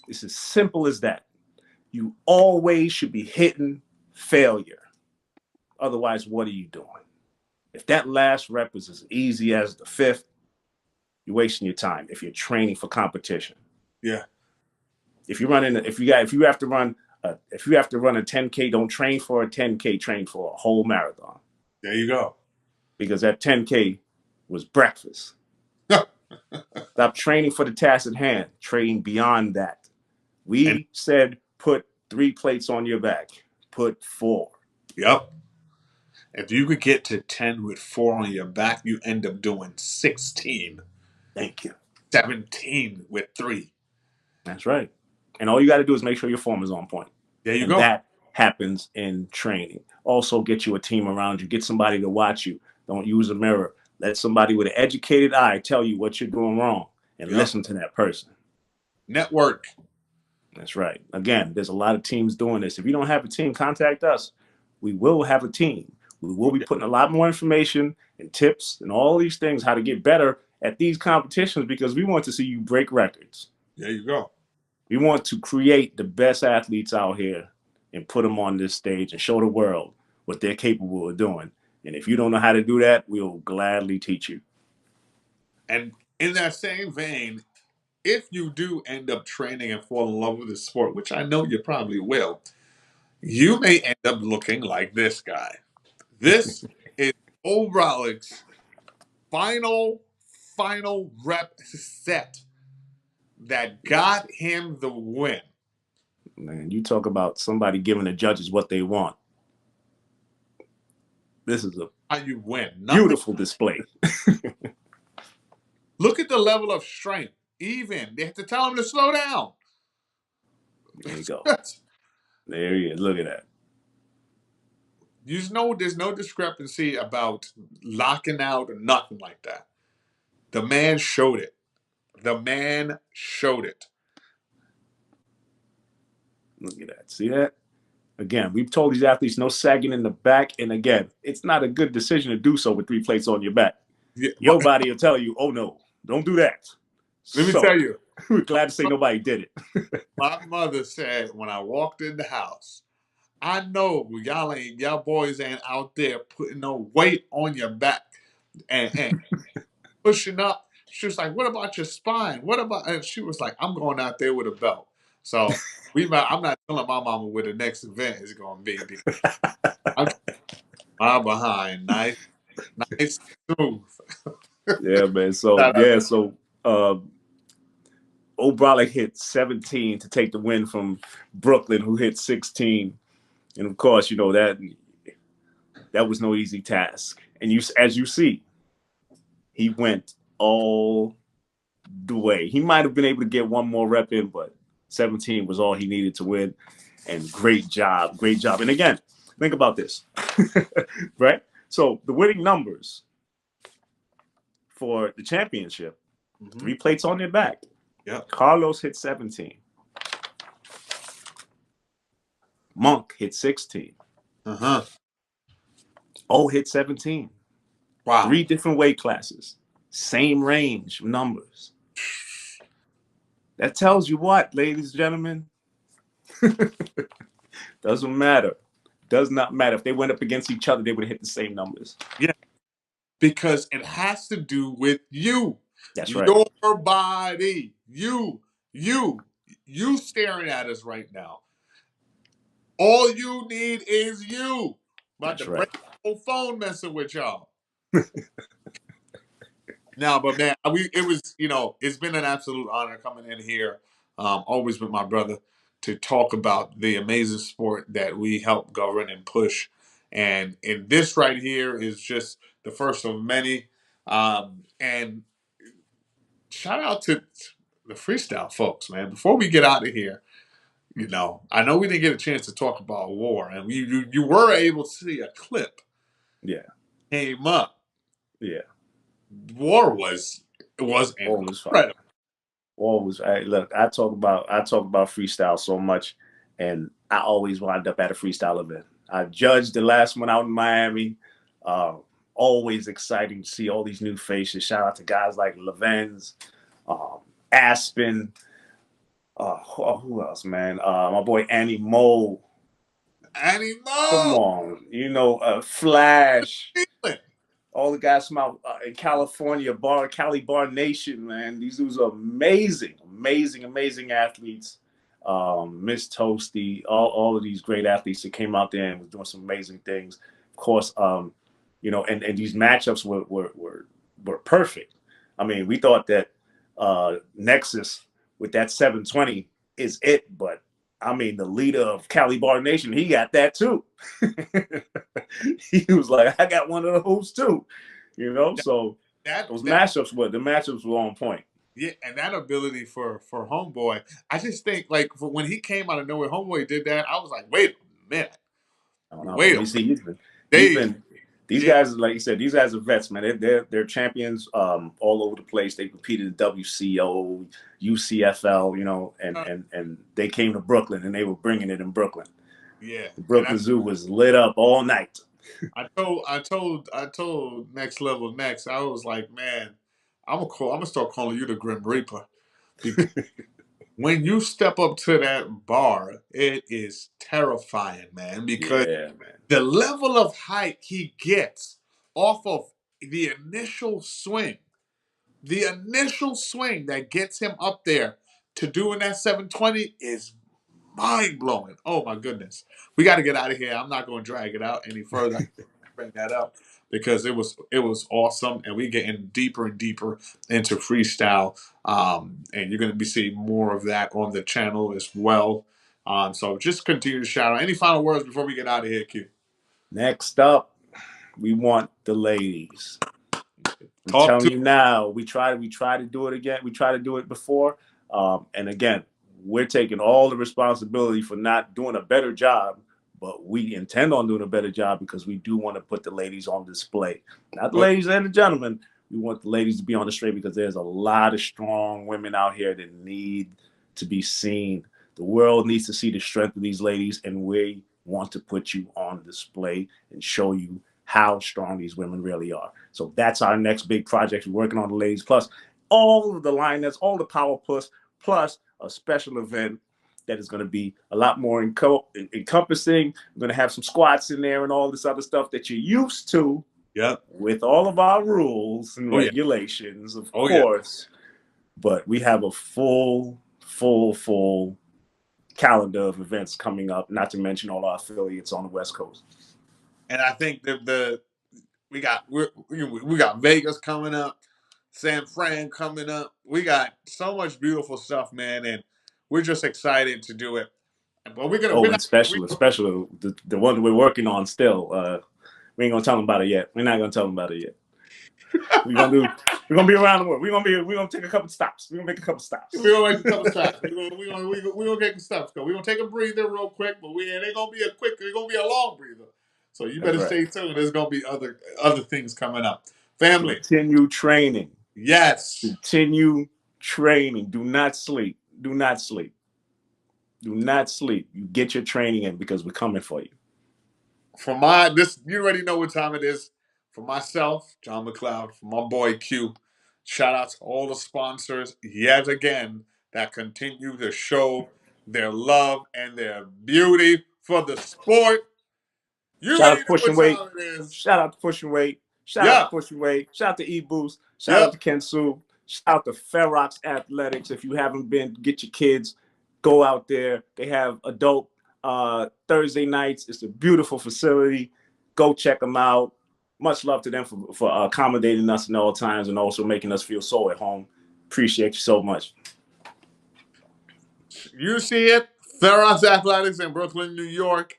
Speaker 2: It's as simple as that. You always should be hitting failure. Otherwise, what are you doing? If that last rep is as easy as the 5th, you're wasting your time if you're training for competition.
Speaker 1: Yeah.
Speaker 2: If you have to run a 10K, don't train for a 10K, train for a whole marathon.
Speaker 1: There you go.
Speaker 2: Because that 10K was breakfast. Stop training for the task at hand. Train beyond that. We said put 3 plates on your back. Put 4.
Speaker 1: Yep. If you could get to 10 with 4 on your back, you end up doing 16.
Speaker 2: Thank you.
Speaker 1: 17 with 3.
Speaker 2: That's right. And all you got to do is make sure your form is on point.
Speaker 1: There you go.
Speaker 2: That happens in training. Also, get you a team around you. Get somebody to watch you. Don't use a mirror. Let somebody with an educated eye tell you what you're doing wrong and listen to that person.
Speaker 1: Network.
Speaker 2: That's right. Again, there's a lot of teams doing this. If you don't have a team, contact us. We will have a team. We will be putting a lot more information and tips and all these things, how to get better at these competitions, because we want to see you break records.
Speaker 1: There you go.
Speaker 2: We want to create the best athletes out here and put them on this stage and show the world what they're capable of doing. And if you don't know how to do that, we'll gladly teach you.
Speaker 1: And in that same vein, if you do end up training and fall in love with the sport, which I know you probably will, you may end up looking like this guy. This is O Rollick's final rep set that got him the win.
Speaker 2: Man, you talk about somebody giving the judges what they want. This is a
Speaker 1: How you win.
Speaker 2: beautiful display.
Speaker 1: Look at the level of strength. Even they have to tell him to slow down.
Speaker 2: There you go. There he is. Look at that.
Speaker 1: You know, there's no discrepancy about locking out or nothing like that. The man showed it. The man showed it.
Speaker 2: Look at that. See that? Again, we've told these athletes no sagging in the back. And again, it's not a good decision to do so with 3 plates on your back.
Speaker 1: Yeah,
Speaker 2: Your body will tell you, oh no, don't do that.
Speaker 1: let me tell you.
Speaker 2: We're glad to say nobody did it.
Speaker 1: My mother said when I walked in the house, I know y'all boys ain't out there putting no weight on your back and pushing up. She was like, "What about your spine? What about?" And she was like, "I'm going out there with a belt." So I'm not telling my mama where the next event is going to be because I'm far behind. Nice, nice, smooth.
Speaker 2: Yeah, man. So
Speaker 1: Shout out
Speaker 2: yeah,
Speaker 1: to
Speaker 2: so O'Brien hit 17 to take the win from Brooklyn, who hit 16, and of course, you know that was no easy task. And as you see, he went all the way. He might have been able to get one more rep in, but 17 was all he needed to win. And great job, great job. And again, think about this, right? So the winning numbers for the championship, 3 plates on their back.
Speaker 1: Yep.
Speaker 2: Carlos hit 17. Monk hit 16. O hit 17.
Speaker 1: Wow.
Speaker 2: 3 different weight classes, same range of numbers. That tells you what, ladies and gentlemen? Doesn't matter. Does not matter. If they went up against each other, they would have hit the same numbers.
Speaker 1: Yeah. Because it has to do with you.
Speaker 2: That's right.
Speaker 1: Your body. You staring at us right now. All you need is you. About
Speaker 2: That's
Speaker 1: to
Speaker 2: right.
Speaker 1: break the whole phone messing with y'all. No, but man, it was, it's been an absolute honor coming in here, always with my brother, to talk about the amazing sport that we help govern and push. And this right here is just the first of many. And shout out to the freestyle folks, man. Before we get out of here, I know we didn't get a chance to talk about war, and you were able to see a clip.
Speaker 2: Yeah.
Speaker 1: Came up.
Speaker 2: Yeah.
Speaker 1: War was incredible.
Speaker 2: Always. Look, I talk about freestyle so much, and I always wind up at a freestyle event. I judged the last one out in Miami. Always exciting to see all these new faces. Shout out to guys like Levens, Aspen. Who else, man? My boy Annie Mo.
Speaker 1: Annie Mo.
Speaker 2: Come on, Flash. All the guys from out in California, Cali Bar Nation, man. These dudes are amazing, amazing, amazing athletes. Miss Toasty, all of these great athletes that came out there and was doing some amazing things. Of course, and these matchups were perfect. I mean, we thought that Nexus with that 720 is it, but I mean, the leader of Cali Bar Nation, he got that too. He was like, I got one of those too, So those matchups were on point.
Speaker 1: Yeah, and that ability for Homeboy, I just think like when he came out of nowhere, Homeboy did that. I was like, wait a minute,
Speaker 2: These guys, like you said, these guys are vets, man. They're champions all over the place. They competed in WCO, UCFL, and they came to Brooklyn and they were bringing it in Brooklyn.
Speaker 1: Yeah,
Speaker 2: the Brooklyn Zoo was lit up all night.
Speaker 1: I told Next Level Next. I was like, man, I'm gonna start calling you the Grim Reaper. Because when you step up to that bar, it is terrifying, man. Because the level of height he gets off of the initial swing that gets him up there to doing that 720 is mind blowing. Oh my goodness. We got to get out of here. I'm not going to drag it out any further. Bring that up because it was awesome, and we getting deeper and deeper into freestyle. And you're going to be seeing more of that on the channel as well. So just continue to shout out. Any final words before we get out of here, Q?
Speaker 2: Next up, we want the ladies. I'm telling you now, we try to do it again. We tried to do it before. And again, we're taking all the responsibility for not doing a better job, but we intend on doing a better job because we do want to put the ladies on display. Not the ladies and the gentlemen. We want the ladies to be on display because there's a lot of strong women out here that need to be seen. The world needs to see the strength of these ladies, and we want to put you on display and show you how strong these women really are. So that's our next big project. We're working on the ladies, plus all of the lineups, all the power plus a special event that is going to be a lot more encompassing. We're going to have some squats in there and all this other stuff that you're used to.
Speaker 1: Yep.
Speaker 2: With all of our rules and
Speaker 1: Oh, yeah.
Speaker 2: regulations, of
Speaker 1: Oh, yeah.
Speaker 2: course. But we have a full calendar of events coming up, not to mention all our affiliates on the West Coast.
Speaker 1: And I think we got Vegas coming up, San Fran coming up. We got so much beautiful stuff, man, and we're just excited to do it. But we're
Speaker 2: and special the one we're working on still. We ain't gonna tell them about it yet. We're not gonna tell them about it yet. We're gonna be around the world. We're gonna take a couple stops. We're gonna make a couple stops.
Speaker 1: We're gonna make a couple stops. We're gonna get some stops. We're gonna take a breather real quick, but it ain't gonna be a quick. It's gonna be a long breather. So you better stay tuned. There's gonna be other things coming up. Family,
Speaker 2: continue training.
Speaker 1: Yes,
Speaker 2: continue training. Do not sleep. Do not sleep. Do not sleep. You get your training in because we're coming for you.
Speaker 1: You already know what time it is. For myself, John McLeod, for my boy Q, shout out to all the sponsors yet again that continue to show their love and their beauty for the sport.
Speaker 2: Shout out to Pushing Weight. Shout out to Pushing Weight. Shout out to Pushing Weight. Shout out to E-Boost. Shout out to Kensu. Shout out to Ferox Athletics. If you haven't been, get your kids. Go out there. They have adult Thursday nights. It's a beautiful facility. Go check them out. Much love to them for accommodating us in all times and also making us feel so at home. Appreciate you so much.
Speaker 1: You see it. Ferox Athletics in Brooklyn, New York.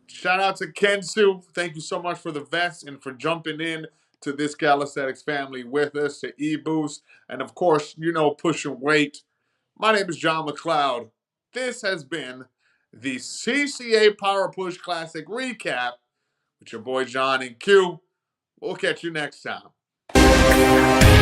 Speaker 1: Shout out to Kensu. Thank you so much for the vest and for jumping in to this calisthenics family with us, to E-Boost, and of course, Pushing Weight. My name is John McLeod. This has been the CCA Power Push Classic recap with your boy John and Q. We'll catch you next time.